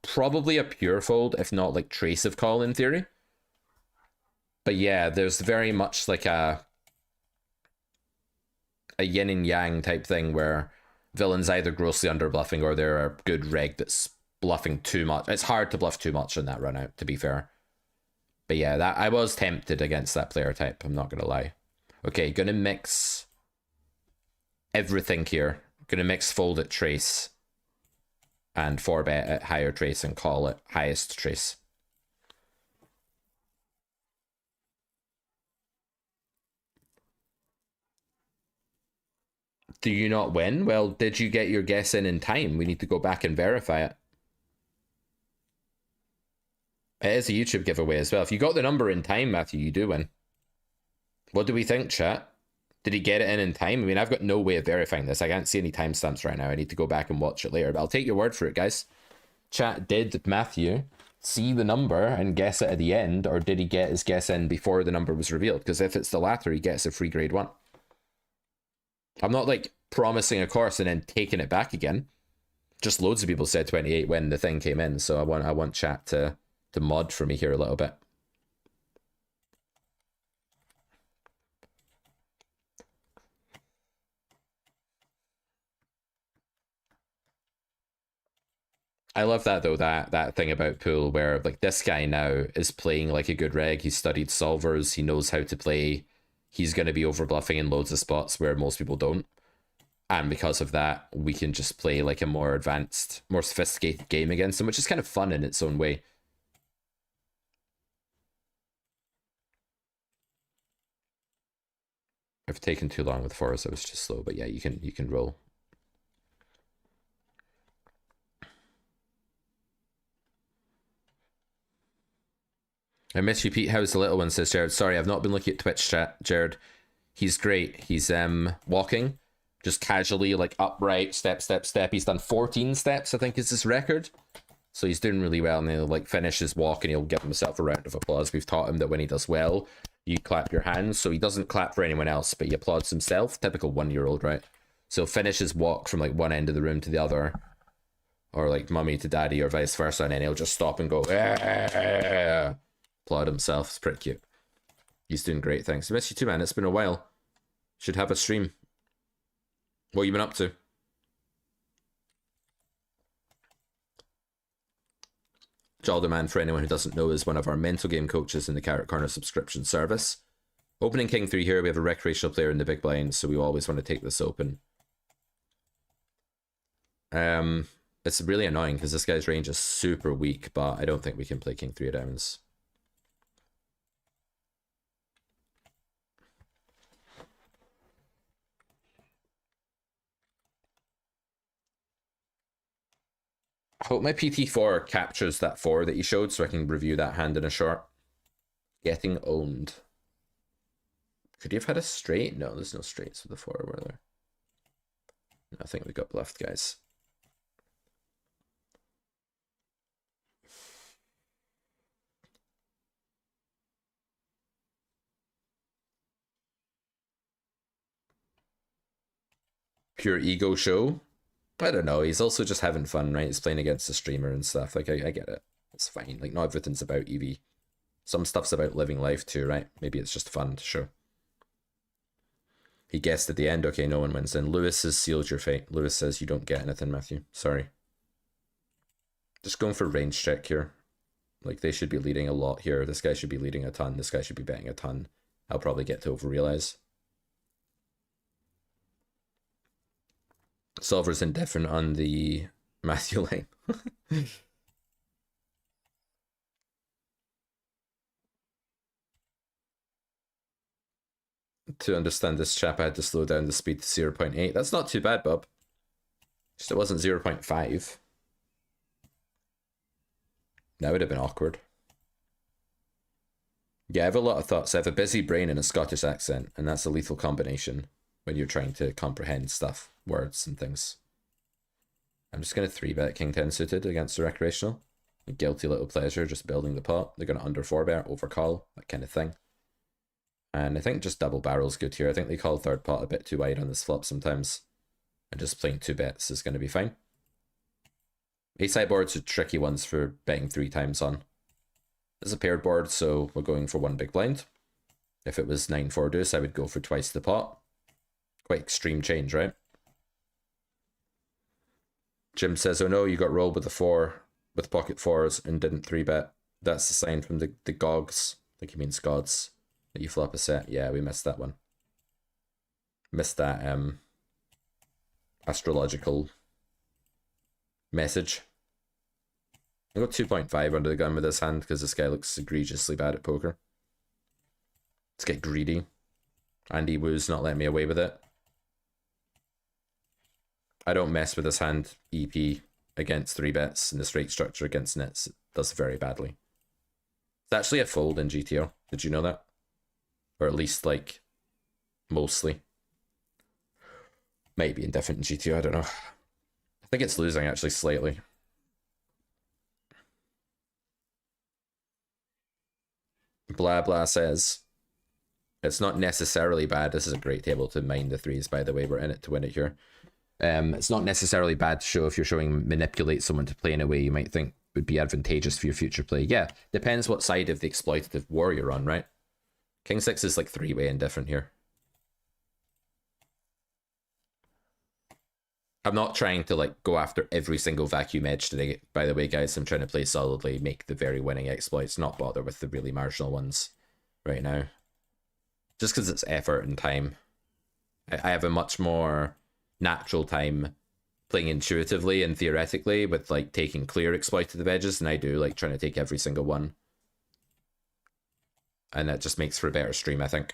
probably a pure fold, if not like trace of call in theory. But yeah, there's very much like a yin and yang type thing where Villain's either grossly under bluffing or they're a good reg that's bluffing too much. It's hard to bluff too much in that run out, to be fair. But yeah, that I was tempted against that player type, I'm not gonna lie. Okay, gonna mix everything here. Gonna mix fold at trace and 4-bet at higher trace and call it highest trace. Do you not win? Well, did you get your guess in time? We need to go back and verify it. It is a YouTube giveaway as well. If you got the number in time, Matthew, you do win. What do we think, chat? Did he get it in time? I mean, I've got no way of verifying this. I can't see any timestamps right now. I need to go back and watch it later, but I'll take your word for it, guys. Chat, did Matthew see the number and guess it at the end, or did he get his guess in before the number was revealed? Because if it's the latter, he gets a free grade 1. I'm not, like, promising a course and then taking it back again. Just loads of people said 28 when the thing came in, so I want chat to mod for me here a little bit. I love that though, that thing about pool where like this guy now is playing like a good reg. He's studied solvers, he knows how to play. He's going to be overbluffing in loads of spots where most people don't. And because of that, we can just play like a more advanced, more sophisticated game against him, which is kind of fun in its own way. I've taken too long with 4s, I was just slow, but yeah, you can roll. I miss you, Pete. How's the little one, says Jared. Sorry, I've not been looking at Twitch chat, Jared. He's great. He's walking, just casually, like upright, step, step, step. He's done 14 steps, I think is his record. So he's doing really well, and he'll like finish his walk and he'll give himself a round of applause. We've taught him that when he does well, you clap your hands. So he doesn't clap for anyone else, but he applauds himself. Typical 1-year-old, right? So he'll finish his walk from like one end of the room to the other, or like mummy to daddy, or vice versa, and then he'll just stop and go, "Ah!" Applaud himself. It's pretty cute. He's doing great things. I miss you too, man. It's been a while. Should have a stream. What you been up to? Jalderman, for anyone who doesn't know, is one of our mental game coaches in the Carrot Corner subscription service. Opening King 3 here. We have a recreational player in the big blind, so we always want to take this open. It's really annoying because this guy's range is super weak, but I don't think we can play King 3 of diamonds. I hope my PT4 captures that 4 that you showed so I can review that hand in a short. Getting owned. Could you have had a straight? No, there's no straights with the 4, were there? I think we got bluffed, guys. Pure ego show. I don't know. He's also just having fun, right? He's playing against a streamer and stuff. Like, I get it. It's fine. Like, not everything's about EV. Some stuff's about living life too, right? Maybe it's just fun to show. He guessed at the end. Okay, no one wins. Then Lewis has sealed your fate. Lewis says you don't get anything, Matthew. Sorry. Just going for range check here. Like, they should be leading a lot here. This guy should be leading a ton. This guy should be betting a ton. I'll probably get to overrealize. Solver's indifferent on the Matthew line. To understand this chap, I had to slow down the speed to 0.8. That's not too bad, Bob. Just it wasn't 0.5. That would have been awkward. Yeah, I have a lot of thoughts. I have a busy brain and a Scottish accent, and that's a lethal combination when you're trying to comprehend stuff, words and things. I'm just going to 3-bet King 10 suited against the recreational. A guilty little pleasure, just building the pot. They're going to under 4-bet, overcall, that kind of thing. And I think just double barrel's good here. I think they call third pot a bit too wide on this flop sometimes. And just playing 2 bets is going to be fine. Ace-high boards are tricky ones for betting 3 times on. This is a paired board, so we're going for 1 big blind. If it was 9-4 deuce, I would go for twice the pot. Quite extreme change, right? Jim says, oh no, you got rolled with a 4 with pocket 4s and didn't 3-bet. That's the sign from the gogs. I think he means gods. That you flop a set. Yeah, we missed that one. Missed that astrological message. I got 2.5 under the gun with this hand because this guy looks egregiously bad at poker. Let's get greedy. Andy Woo's not letting me away with it. I don't mess with this hand EP against 3-bets in the straight structure against nits. It does very badly. It's actually a fold in GTO. Did you know that? Or at least, like, mostly. Maybe indifferent in GTO, I don't know. I think it's losing, actually, slightly. Blah blah says, it's not necessarily bad. This is a great table to mine the 3s, by the way. We're in it to win it here. It's not necessarily bad to show if you're showing manipulate someone to play in a way you might think would be advantageous for your future play. Yeah, depends what side of the exploitative war you're on, right? King 6 is like 3-way indifferent here. I'm not trying to like go after every single vacuum edge today, by the way, guys. I'm trying to play solidly, make the very winning exploits, not bother with the really marginal ones right now. Just because it's effort and time. I have a much more natural time playing intuitively and theoretically with like taking clear exploitative edges than I do like trying to take every single one. And that just makes for a better stream, I think.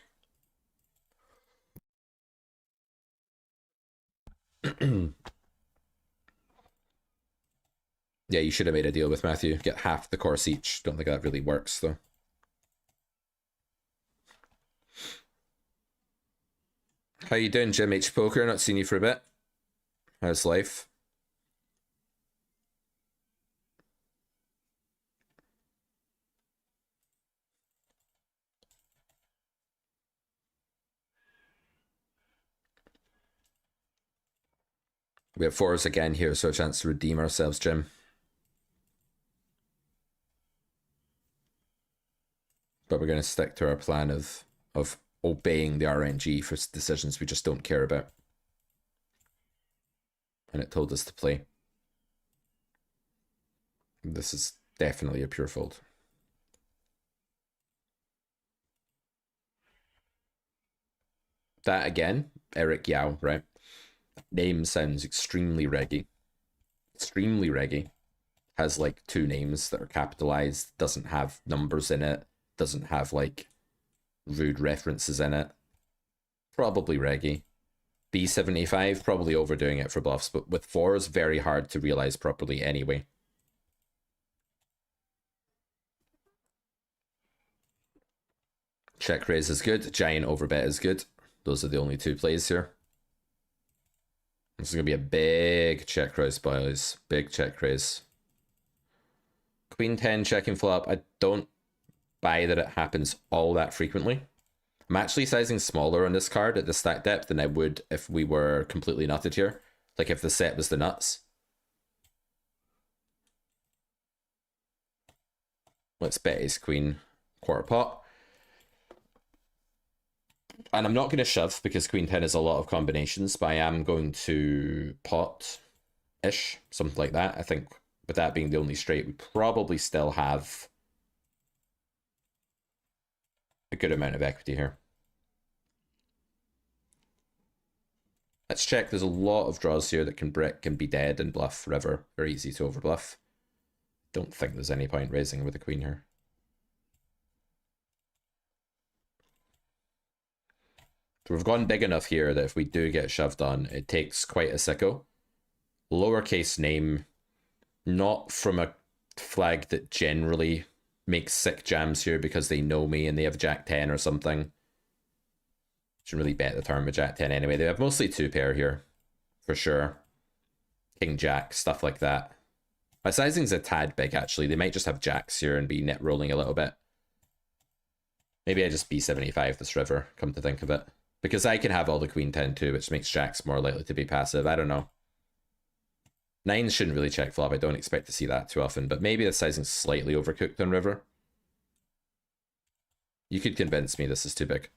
Yeah, you should have made a deal with Matthew. Get half the course each. Don't think that really works, though. How you doing, Jim H. Poker? Not seen you for a bit. How's life? We have 4s again here, so a chance to redeem ourselves, Jim. But we're going to stick to our plan of obeying the RNG for decisions we just don't care about. And it told us to play. This is definitely a pure fold. That again, Eric Yao, right? Name sounds extremely reggy. Extremely reggy. Has like 2 names that are capitalized, doesn't have numbers in it, doesn't have like rude references in it. Probably reggy. B75, probably overdoing it for bluffs, but with 4s, very hard to realize properly anyway. Check raise is good. Giant overbet is good. Those are the only two plays here. This is going to be a big check raise, boys. Big check raise. Queen 10 checking flop. I don't buy that it happens all that frequently. I'm actually sizing smaller on this card at the stack depth than I would if we were completely nutted here. Like if the set was the nuts. Let's bet ace queen quarter pot. And I'm not going to shove because queen 10 is a lot of combinations, but I am going to pot-ish, something like that. I think with that being the only straight, we probably still have a good amount of equity here. Let's check. There's a lot of draws here that can brick and be dead and bluff river. Very easy to overbluff. Don't think there's any point raising with the queen here. So we've gone big enough here that if we do get shoved on, it takes quite a sicko. Lowercase name, not from a flag that generally makes sick jams here because they know me and they have Jack 10 or something. Shouldn't really bet the turn with Jack 10 anyway. They have mostly two pair here, for sure. King Jack, stuff like that. My sizing's a tad big, actually. They might just have Jacks here and be net rolling a little bit. Maybe I just B75 this river, come to think of it. Because I can have all the queen 10 too, which makes Jacks more likely to be passive. I don't know. Nines shouldn't really check flop. I don't expect to see that too often, but maybe the sizing's slightly overcooked on river. You could convince me this is too big.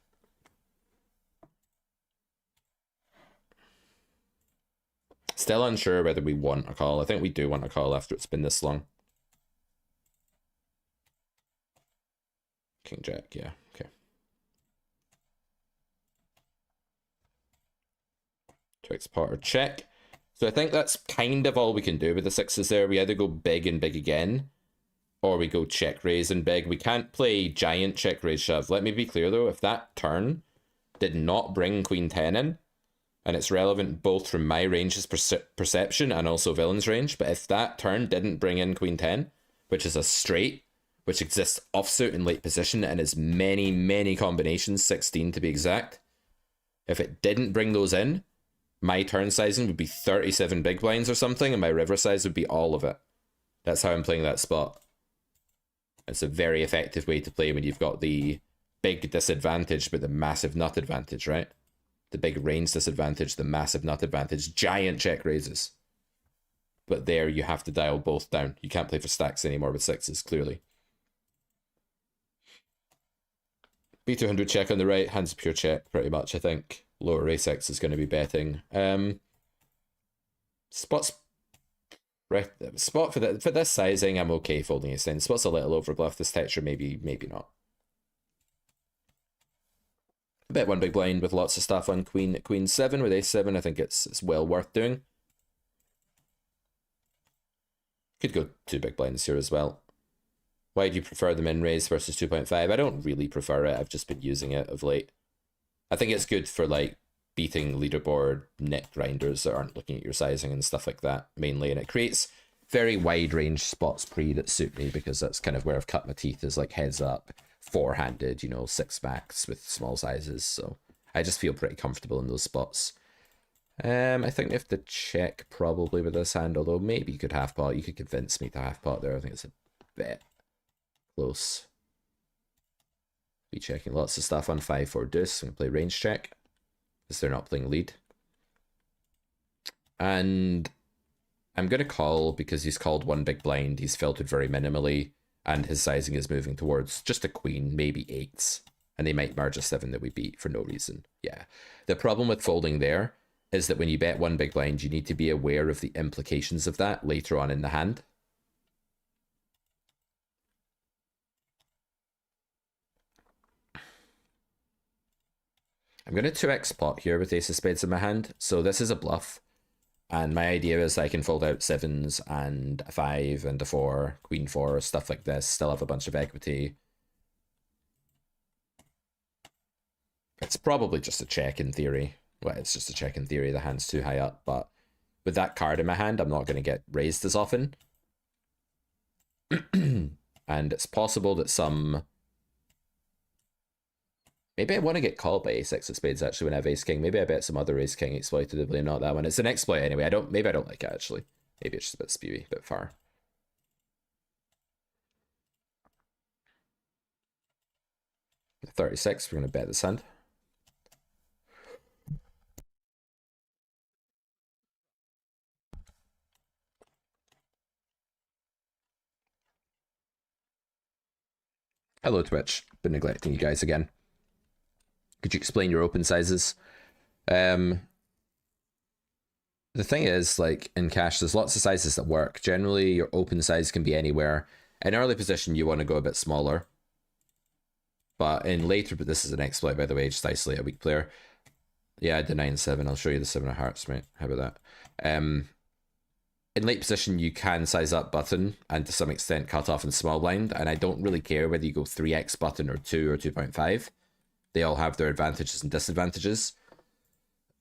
Still unsure whether we want a call. I think we do want a call after it's been this long. King Jack, yeah, okay. 2x pot or check. So I think that's kind of all we can do with the sixes there. We either go big and big again, or we go check raise and big. We can't play giant check raise shove. Let me be clear though, if that turn did not bring queen 10 in, and it's relevant both from my range's perception and also villain's range, but if that turn didn't bring in queen 10, which is a straight, which exists offsuit in late position and is many, many combinations, 16 to be exact, if it didn't bring those in, my turn sizing would be 37 big blinds or something, and my river size would be all of it. That's how I'm playing that spot. It's a very effective way to play when you've got the big disadvantage, but the massive nut advantage, right? The big range disadvantage, the massive nut advantage, giant check raises. But there you have to dial both down. You can't play for stacks anymore with sixes, clearly. B200 check on the right, hands pure check, pretty much, I think. Lower A6 is going to be betting. Spot's right. Spot for this sizing, I'm okay folding it in. Spot's a little overbluff. This texture, maybe not. I bet one big blind with lots of stuff on queen 7 with a7. I think it's well worth doing. Could go 2 big blinds here as well. Why do you prefer the min raise versus 2.5? I don't really prefer it. I've just been using it of late. I think it's good for like beating leaderboard net grinders that aren't looking at your sizing and stuff like that mainly, and it creates very wide range spots pre that suit me because that's kind of where I've cut my teeth, is like heads up, four-handed, you know, six backs with small sizes. So I just feel pretty comfortable in those spots. I think if the check probably with this hand, although maybe you could half pot. You could convince me to half pot there. I think it's a bit close. Be checking lots of stuff on 5-4 deuce. I'm going to play range check because they're not playing lead. And I'm going to call because he's called one big blind. He's filtered very minimally and his sizing is moving towards just a queen, maybe eights. And they might merge a 7 that we beat for no reason. Yeah. The problem with folding there is that when you bet one big blind, you need to be aware of the implications of that later on in the hand. I'm going to 2x pot here with ace of spades in my hand. So this is a bluff. And my idea is I can fold out 7s and a 5 and a 4, queen 4, stuff like this. Still have a bunch of equity. It's probably just a check in theory. Well, it's just a check in theory. The hand's too high up. But with that card in my hand, I'm not going to get raised as often. And it's possible that some Maybe I want to get called by ace-6 of spades actually when I have ace-king. Maybe I bet some other ace-king exploitatively, not that one. It's an exploit anyway. Maybe I don't like it actually. Maybe it's just a bit spewy, a bit far. At 36, we're going to bet this hand. Hello, Twitch. Been neglecting you guys again. Could you explain your open sizes? The thing is, like, in cash, there's lots of sizes that work. Generally, your open size can be anywhere. In early position, you want to go a bit smaller. But in later, but this is an exploit, by the way, just isolate a weak player. Yeah, the 9-7. I'll show you the 7 of hearts, mate. How about that? In late position, you can size up button and to some extent cut off in small blind. And I don't really care whether you go 3x button or 2 or 2.5. They all have their advantages and disadvantages.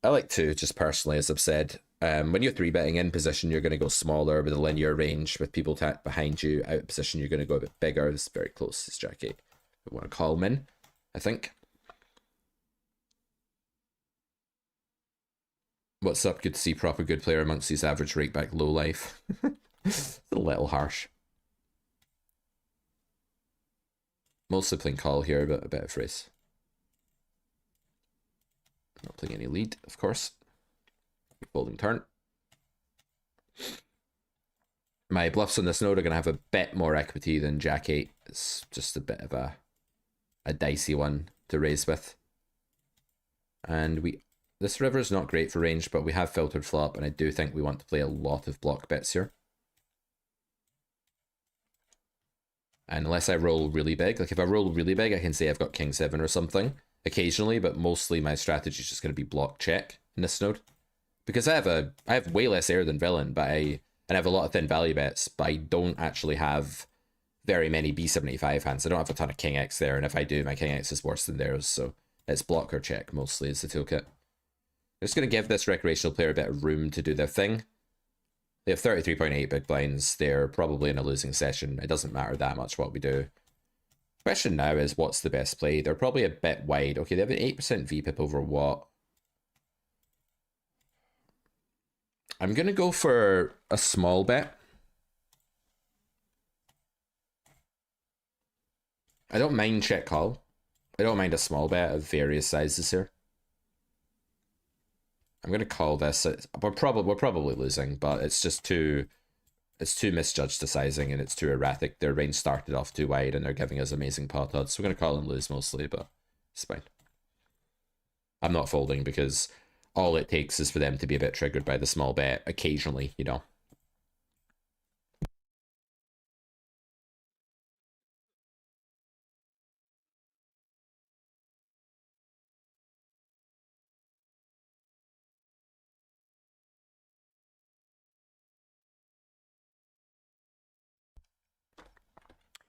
I like 2, just personally, as I've said. When you're 3-betting in position, you're going to go smaller with a linear range. With people behind you out of position, you're going to go a bit bigger. This is very close. It's Jack 8. We want to call him in, I think. What's up? Good to see proper good player amongst these average rake back low life. It's a little harsh. Mostly playing call here, but a bit of phrase. Not playing any lead, of course. Folding turn. My bluffs on this node are going to have a bit more equity than Jack 8. It's just a bit of a dicey one to raise with. And this river is not great for range, but we have filtered flop, and I do think we want to play a lot of block bets here. And unless I roll really big, like if I roll really big, I can say I've got king 7 or something occasionally, but mostly my strategy is just going to be block check in this node. Because I have way less air than villain, but I have a lot of thin value bets, but I don't actually have very many B75 hands. I don't have a ton of king X there, and if I do, my king X is worse than theirs, so it's block or check mostly is the toolkit. I'm just going to give this recreational player a bit of room to do their thing. They have 33.8 big blinds. They're probably in a losing session. It doesn't matter that much what we do. Question now is, what's the best play? They're probably a bit wide. Okay, they have an 8% VPIP over what? I'm going to go for a small bet. I don't mind check call. I don't mind a small bet of various sizes here. I'm going to call this. We're probably losing, but it's just too misjudged to sizing, and it's too erratic. Their range started off too wide, and they're giving us amazing pot odds. So we're going to call and lose mostly, but it's fine. I'm not folding because all it takes is for them to be a bit triggered by the small bet occasionally, you know.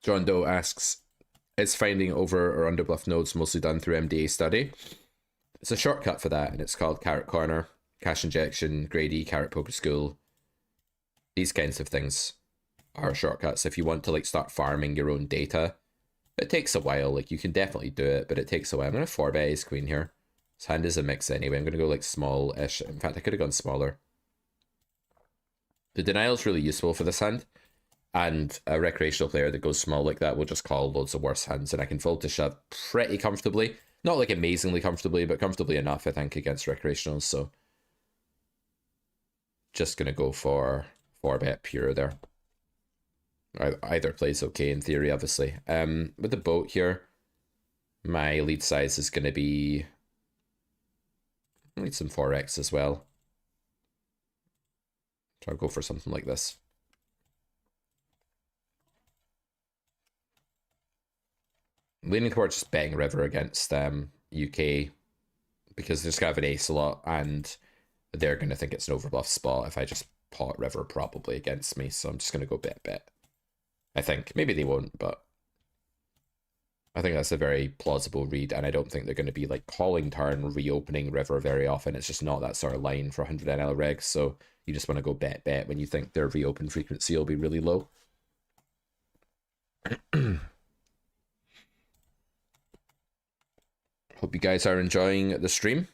John Doe asks, is finding over or under bluff nodes mostly done through MDA study? It's a shortcut for that, and it's called Carrot Corner, Cash Injection, Grade E, Carrot Poker School. These kinds of things are shortcuts if you want to like start farming your own data. It takes a while, like you can definitely do it, but it takes a while. I'm going to 4-bet ace queen here. This hand is a mix anyway. I'm going to go like small-ish. In fact, I could have gone smaller. The denial is really useful for this hand. And a recreational player that goes small like that will just call loads of worse hands, and I can fold to shove pretty comfortably. Not like amazingly comfortably, but comfortably enough, I think, against recreationals. So just going to go for 4-bet pure there. Either plays okay in theory, obviously. With the boat here, my lead size is going to be... I need some 4x as well. So I'll go for something like this. I'm leaning towards just betting river against UK because they're just going to have an ace a lot, and they're going to think it's an overbluff spot if I just pot river probably against me. So I'm just going to go bet. I think. Maybe they won't, but I think that's a very plausible read, and I don't think they're going to be like calling turn, reopening river very often. It's just not that sort of line for 100 NL regs, so you just want to go bet when you think their reopen frequency will be really low. Hope you guys are enjoying the stream.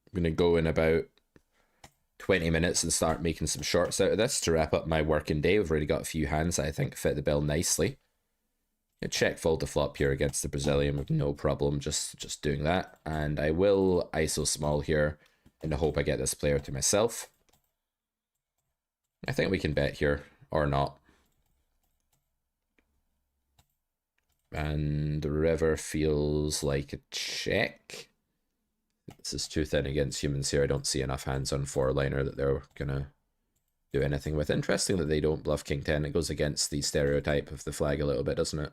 I'm going to go in about 20 minutes and start making some shorts out of this to wrap up my working day. We've already got a few hands that I think fit the bill nicely. Check fold to flop here against the Brazilian with no problem, just doing that. And I will ISO small here in the hope I get this player to myself. I think we can bet here, or not. And the river feels like a check. This is too thin against humans here. I don't see enough hands on four-liner that they're gonna do anything with. Interesting that they don't bluff king 10. It goes against the stereotype of the flag a little bit, doesn't it?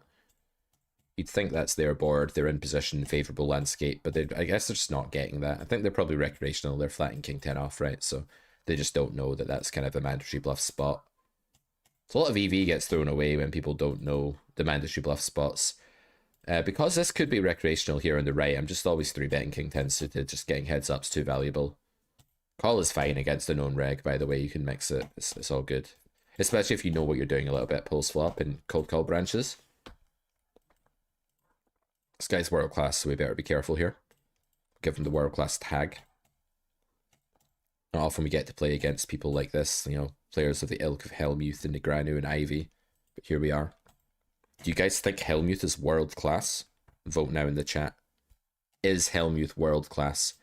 You'd think that's their board, they're in position, favourable landscape, but I guess they're just not getting that. I think they're probably recreational, they're flatting king 10 off, right? So they just don't know that that's kind of a mandatory bluff spot. So a lot of EV gets thrown away when people don't know the mandatory bluff spots. Because this could be recreational here on the right, I'm just always 3-betting king 10 suited, just getting heads up's too valuable. Call is fine against a known reg, by the way, you can mix it, it's all good. Especially if you know what you're doing a little bit post-flop in cold call branches. This guy's world class, so we better be careful here. Give him the world class tag. Not often we get to play against people like this, you know, players of the ilk of Helmuth and Negranu and Ivy. But here we are. Do you guys think Helmuth is world class? Vote now in the chat. Is Helmuth world class?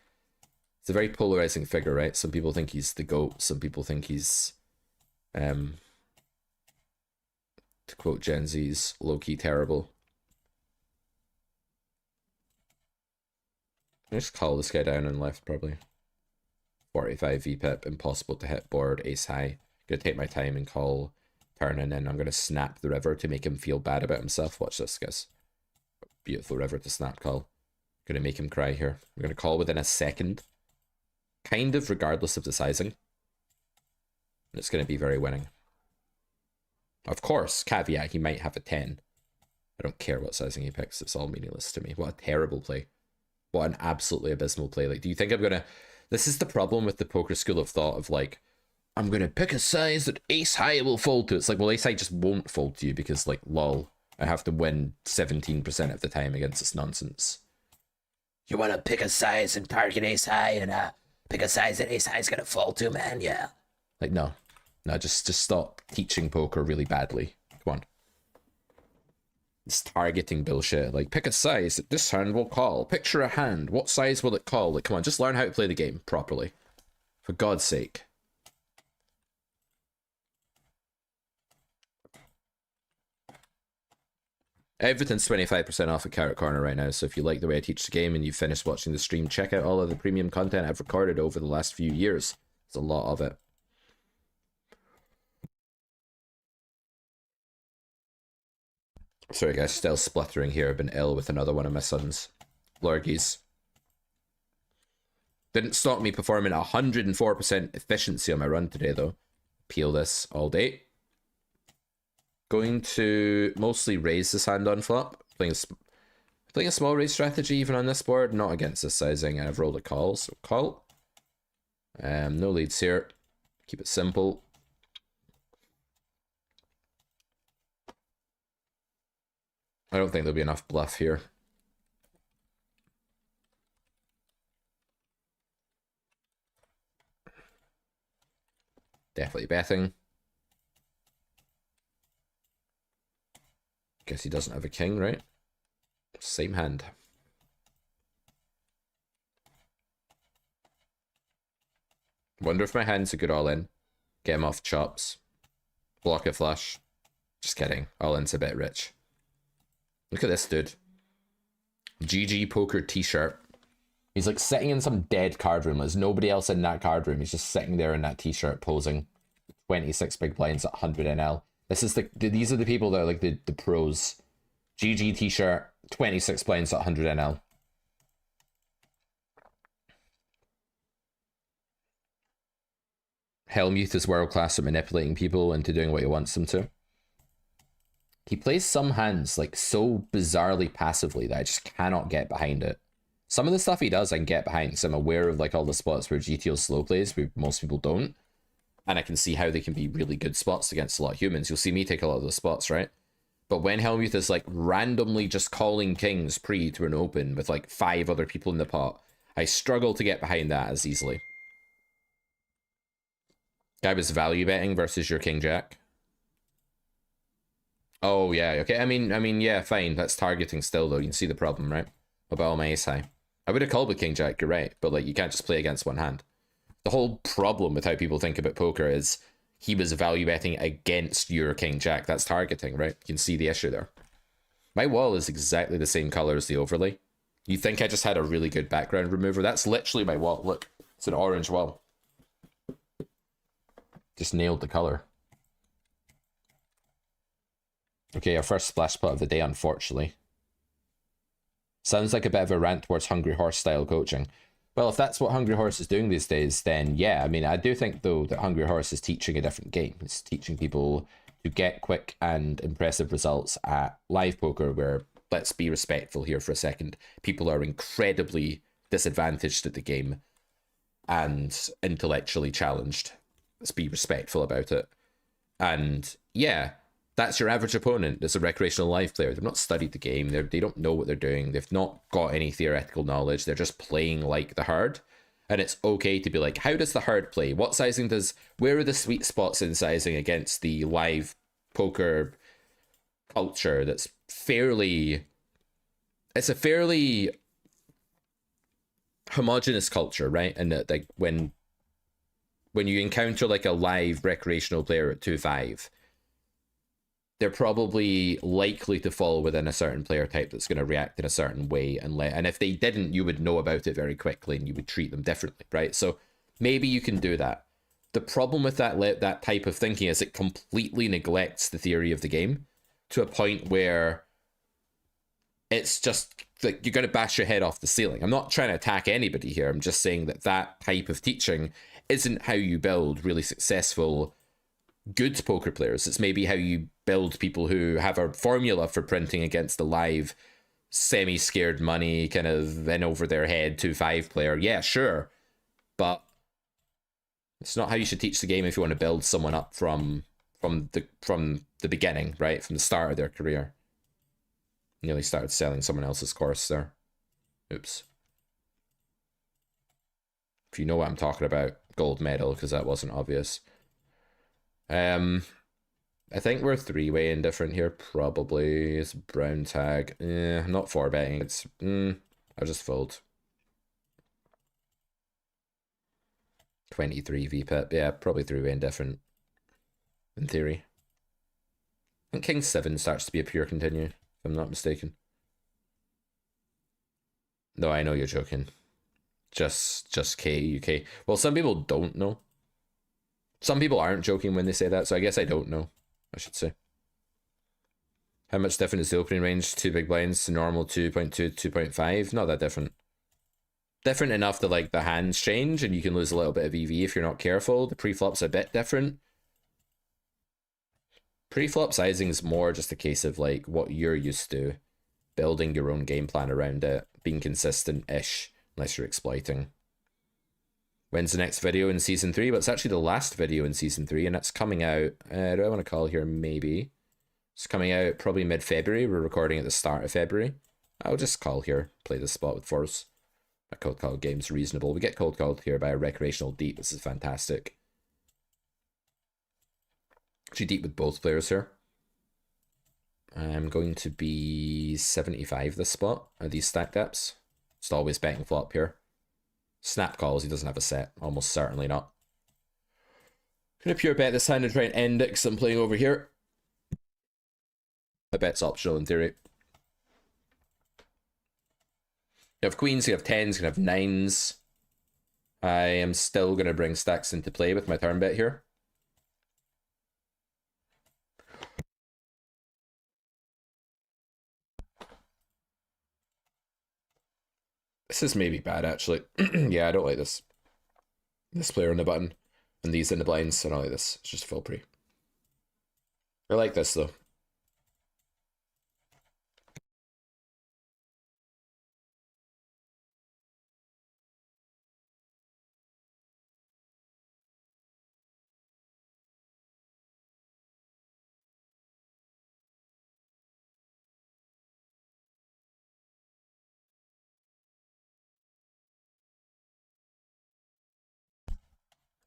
It's a very polarizing figure, right? Some people think he's the GOAT, some people think he's, to quote Gen Z's, low-key terrible. I just call this guy down and left, probably. 45 VPIP, impossible to hit board, ace high. Gonna take my time and call turn, and then I'm gonna snap the river to make him feel bad about himself. Watch this, guys. Beautiful river to snap call. Gonna make him cry here. We're gonna call within a second. Kind of regardless of the sizing. And it's gonna be very winning. Of course, caveat, he might have a 10. I don't care what sizing he picks, it's all meaningless to me. What a terrible play. What an absolutely abysmal play. Like, do you think I'm gonna... This is the problem with the poker school of thought of like, I'm gonna pick a size that ace high will fold to. It's like, well, ace high just won't fold to you because, like, lol, I have to win 17% of the time against this nonsense. You wanna pick a size and target ace high and pick a size that ace high is gonna fold to, man, yeah. Like, no, just stop teaching poker really badly. Come on. This targeting bullshit, like, pick a size that this hand will call. Picture a hand, what size will it call? Like, come on, just learn how to play the game properly. For God's sake. Everything's 25% off at Carrot Corner right now, so if you like the way I teach the game and you've finished watching the stream, check out all of the premium content I've recorded over the last few years. There's a lot of it. Sorry guys, still spluttering here. I've been ill with another one of my sons. Lorgies. Didn't stop me performing 104% efficiency on my run today though. Peel this all day. Going to mostly raise this hand on flop. Playing a small raise strategy even on this board. Not against this sizing. I've rolled a call, so call. No leads here. Keep it simple. I don't think there'll be enough bluff here. Definitely betting. Guess he doesn't have a king, right? Same hand. Wonder if my hand's a good all-in. Get him off chops. Block a flush. Just kidding. All-in's a bit rich. Look at this dude. GG poker t-shirt. He's like sitting in some dead card room. There's nobody else in that card room. He's just sitting there in that t-shirt posing. 26 big blinds at 100 NL. This is these are the people that are like the pros. GG t-shirt, 26 blinds at 100 NL. Helmuth is world class at manipulating people into doing what he wants them to. He plays some hands like so bizarrely passively that I just cannot get behind it. Some of the stuff he does I can get behind because I'm aware of like all the spots where GTO slow plays where most people don't. And I can see how they can be really good spots against a lot of humans. You'll see me take a lot of those spots, right? But when Helmuth is like randomly just calling kings pre to an open with like 5 other people in the pot, I struggle to get behind that as easily. Guy was value betting versus your king jack. Oh yeah, okay. I mean, yeah, fine. That's targeting still though. You can see the problem, right? About all my ace high. I would have called with king jack, you're right, but like you can't just play against one hand. The whole problem with how people think about poker is he was value betting against your king jack. That's targeting, right? You can see the issue there. My wall is exactly the same color as the overlay. You think I just had a really good background remover? That's literally my wall. Look, it's an orange wall. Just nailed the color. Okay, our first splash pot of the day, unfortunately. Sounds like a bit of a rant towards Hungry Horse style coaching. Well, if that's what Hungry Horse is doing these days, then yeah. I mean, I do think, though, that Hungry Horse is teaching a different game. It's teaching people to get quick and impressive results at live poker, where, let's be respectful here for a second, people are incredibly disadvantaged at the game and intellectually challenged. Let's be respectful about it. And yeah, that's your average opponent. It's a recreational live player. They've not studied the game. They don't know what they're doing. They've not got any theoretical knowledge. They're just playing like the herd. And it's okay to be like, how does the herd play? What sizing does... Where are the sweet spots in sizing against the live poker culture that's fairly... It's a fairly homogenous culture, right? And that, like, when you encounter like a live recreational player at 2-5, they're probably likely to fall within a certain player type that's going to react in a certain way, and if they didn't, you would know about it very quickly and you would treat them differently, right? So maybe you can do that. The problem with that type of thinking is it completely neglects the theory of the game to a point where it's just like you're going to bash your head off the ceiling. I'm not trying to attack anybody here. I'm just saying that that type of teaching isn't how you build really successful, good poker players. It's maybe how you build people who have a formula for printing against the live, semi-scared money, kind of in over their head 2-5 player. Yeah, sure. But it's not how you should teach the game if you want to build someone up from the beginning, right? From the start of their career. Nearly started selling someone else's course there. Oops. If you know what I'm talking about, gold medal, because that wasn't obvious. I think we're 3-way indifferent here, probably. It's brown tag. I'm not 4-betting. It's I'll just fold. 23 VPIP. Yeah, probably 3-way indifferent. In theory. I think King 7 starts to be a pure continue, if I'm not mistaken. No, I know you're joking. Just KUK. Well, some people don't know. Some people aren't joking when they say that, so I guess I don't know, I should say. How much different is the opening range? 2 big blinds to normal 2.2, 2.5? Not that different. Different enough that like the hands change and you can lose a little bit of EV if you're not careful. The pre-flop's a bit different. Pre-flop sizing is more just a case of like what you're used to, building your own game plan around it, being consistent-ish, unless you're exploiting. When's the next video in season 3? Well, it's actually the last video in season 3, and it's coming out. Do I want to call here? Maybe. It's coming out probably mid-February. We're recording at the start of February. I'll just call here. Play this spot with force. My cold call game's reasonable. We get cold called here by a recreational deep. This is fantastic. Actually, deep with both players here. I'm going to be 75 this spot. Are these stacked depths? Just always betting flop here. Snap calls, he doesn't have a set. Almost certainly not. Gonna pure bet this hand and try and end it because I'm playing over here. I bet's optional in theory. You have queens, you have tens, you have nines. I am still gonna bring stacks into play with my turn bet here. This is maybe bad, actually. Yeah, I don't like this. This player on the button. And these in the blinds. I don't like this. It's just full pre. I like this, though.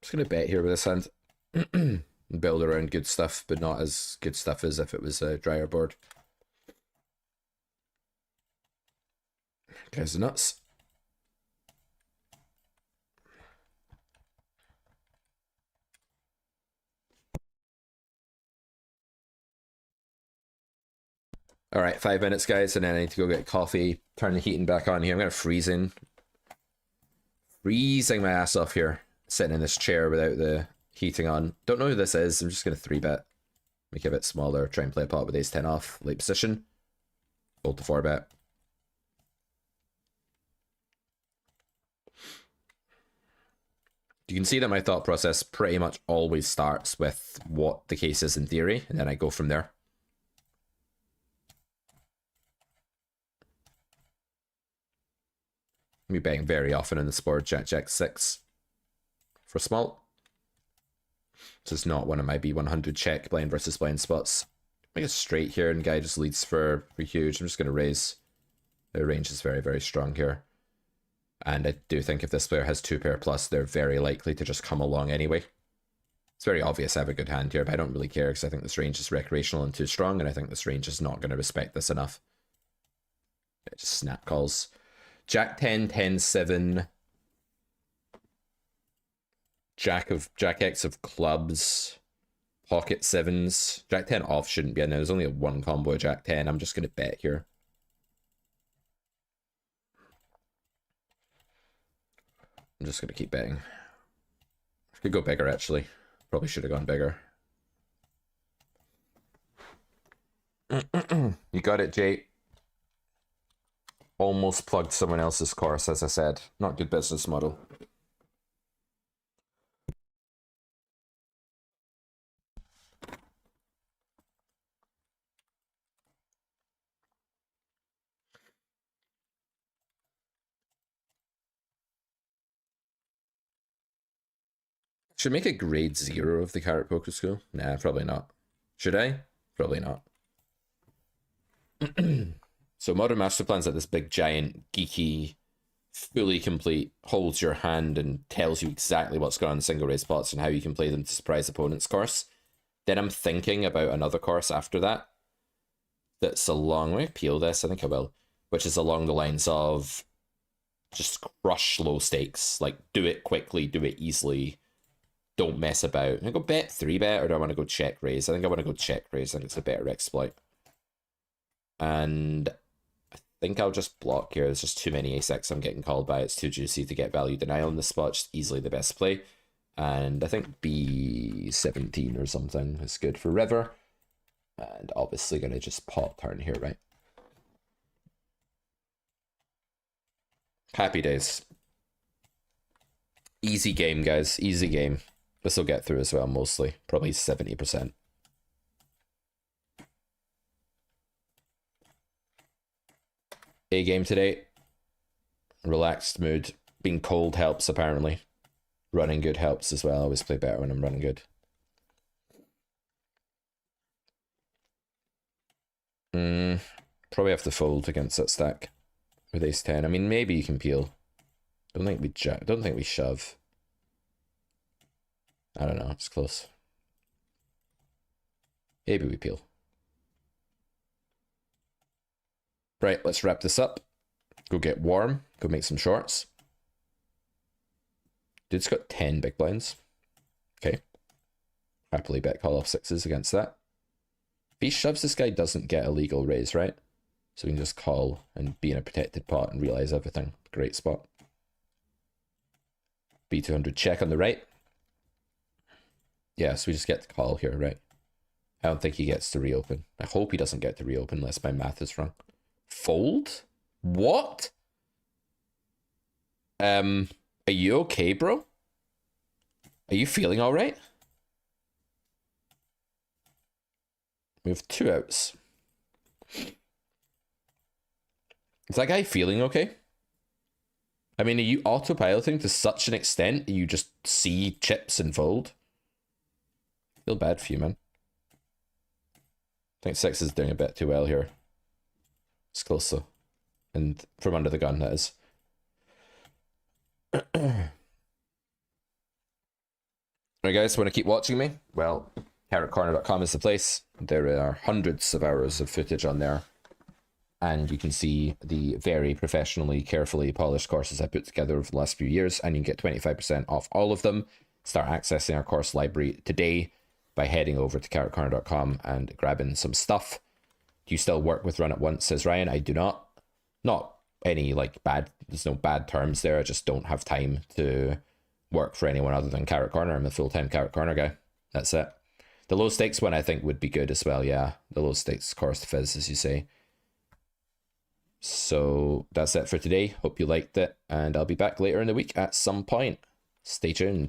Just gonna bet here with this hand. Build around good stuff, but not as good stuff as if it was a drier board. Guys are nuts. All right, 5 minutes, guys, and then I need to go get coffee. Turn the heating back on here. I'm gonna freezing my ass off here, sitting in this chair without the heating on. Don't know who this is. I'm just gonna 3-bet, make it a bit smaller. Try and play a pot with ace 10 off, late position. Fold to 4-bet. You can see that my thought process pretty much always starts with what the case is in theory, and then I go from there. I'm betting very often in this board, Jack 6 for small. This is not one of my B100 check blind versus blind spots. Make it straight here, and guy just leads for huge. I'm just going to raise. The range is very, very strong here. And I do think if this player has 2-pair plus, they're very likely to just come along anyway. It's very obvious I have a good hand here, but I don't really care because I think this range is recreational and too strong, and I think this range is not going to respect this enough. It just snap calls. Jack 10, 10, 7. Jack X of clubs. Pocket 7s. Jack 10 off shouldn't be in there. There's only a 1 combo of Jack 10. I'm just going to bet here. I'm just going to keep betting. Could go bigger, actually. Probably should have gone bigger. You got it, Jay. Almost plugged someone else's course, as I said. Not good business model. Should make a grade 0 of the Carrot Poker School? Nah, probably not. Should I? Probably not. So Modern Master Plan's like this big, giant, geeky, fully complete, holds your hand and tells you exactly what's going on in single raise pots and how you can play them to surprise opponents course. Then I'm thinking about another course after that. That's along, let me peel this, I think I will. Which is along the lines of just crush low stakes. Like, do it quickly, do it easily. Don't mess about. I go bet 3-bet, or do I want to go check raise? I think I want to go check raise. I think it's a better exploit. And I think I'll just block here. There's just too many ace-x I'm getting called by. It's too juicy to get value denial in this spot. Just easily the best play. And I think B17 or something is good for river. And obviously going to just pot turn here, right? Happy days. Easy game, guys. Easy game. This will get through as well, mostly. Probably 70%. A game today. Relaxed mood. Being cold helps, apparently. Running good helps as well. I always play better when I'm running good. Probably have to fold against that stack with ace 10. I mean, maybe you can peel. Don't think we shove. I don't know. It's close. Maybe we peel. Right, let's wrap this up. Go get warm. Go make some shorts. Dude's got 10 big blinds. Okay. Happily bet call off 6s against that. If he shoves, this guy doesn't get a legal raise, right? So we can just call and be in a protected pot and realize everything. Great spot. B200 check on the right. Yeah, so we just get to call here, right? I don't think he gets to reopen. I hope he doesn't get to reopen unless my math is wrong. Fold? What? Are you okay, bro? Are you feeling all right? We have 2 outs. Is that guy feeling okay? I mean, are you autopiloting to such an extent that you just see chips and fold? I feel bad for you, man. I think 6 is doing a bit too well here. It's close though. And from under the gun, that is. Alright guys, want to keep watching me? Well, carrotcorner.com is the place. There are hundreds of hours of footage on there. And you can see the very professionally, carefully polished courses I put together over the last few years. And you can get 25% off all of them. Start accessing our course library today by heading over to carrotcorner.com and grabbing some stuff. Do you still work with Run It Once, says Ryan? I do not. Not any like bad, there's no bad terms there. I just don't have time to work for anyone other than Carrot Corner. I'm a full-time Carrot Corner guy. That's it. The low stakes one I think would be good as well. Yeah, the low stakes course fizz, as you say. So that's it for today. Hope you liked it, and I'll be back later in the week at some point. Stay tuned.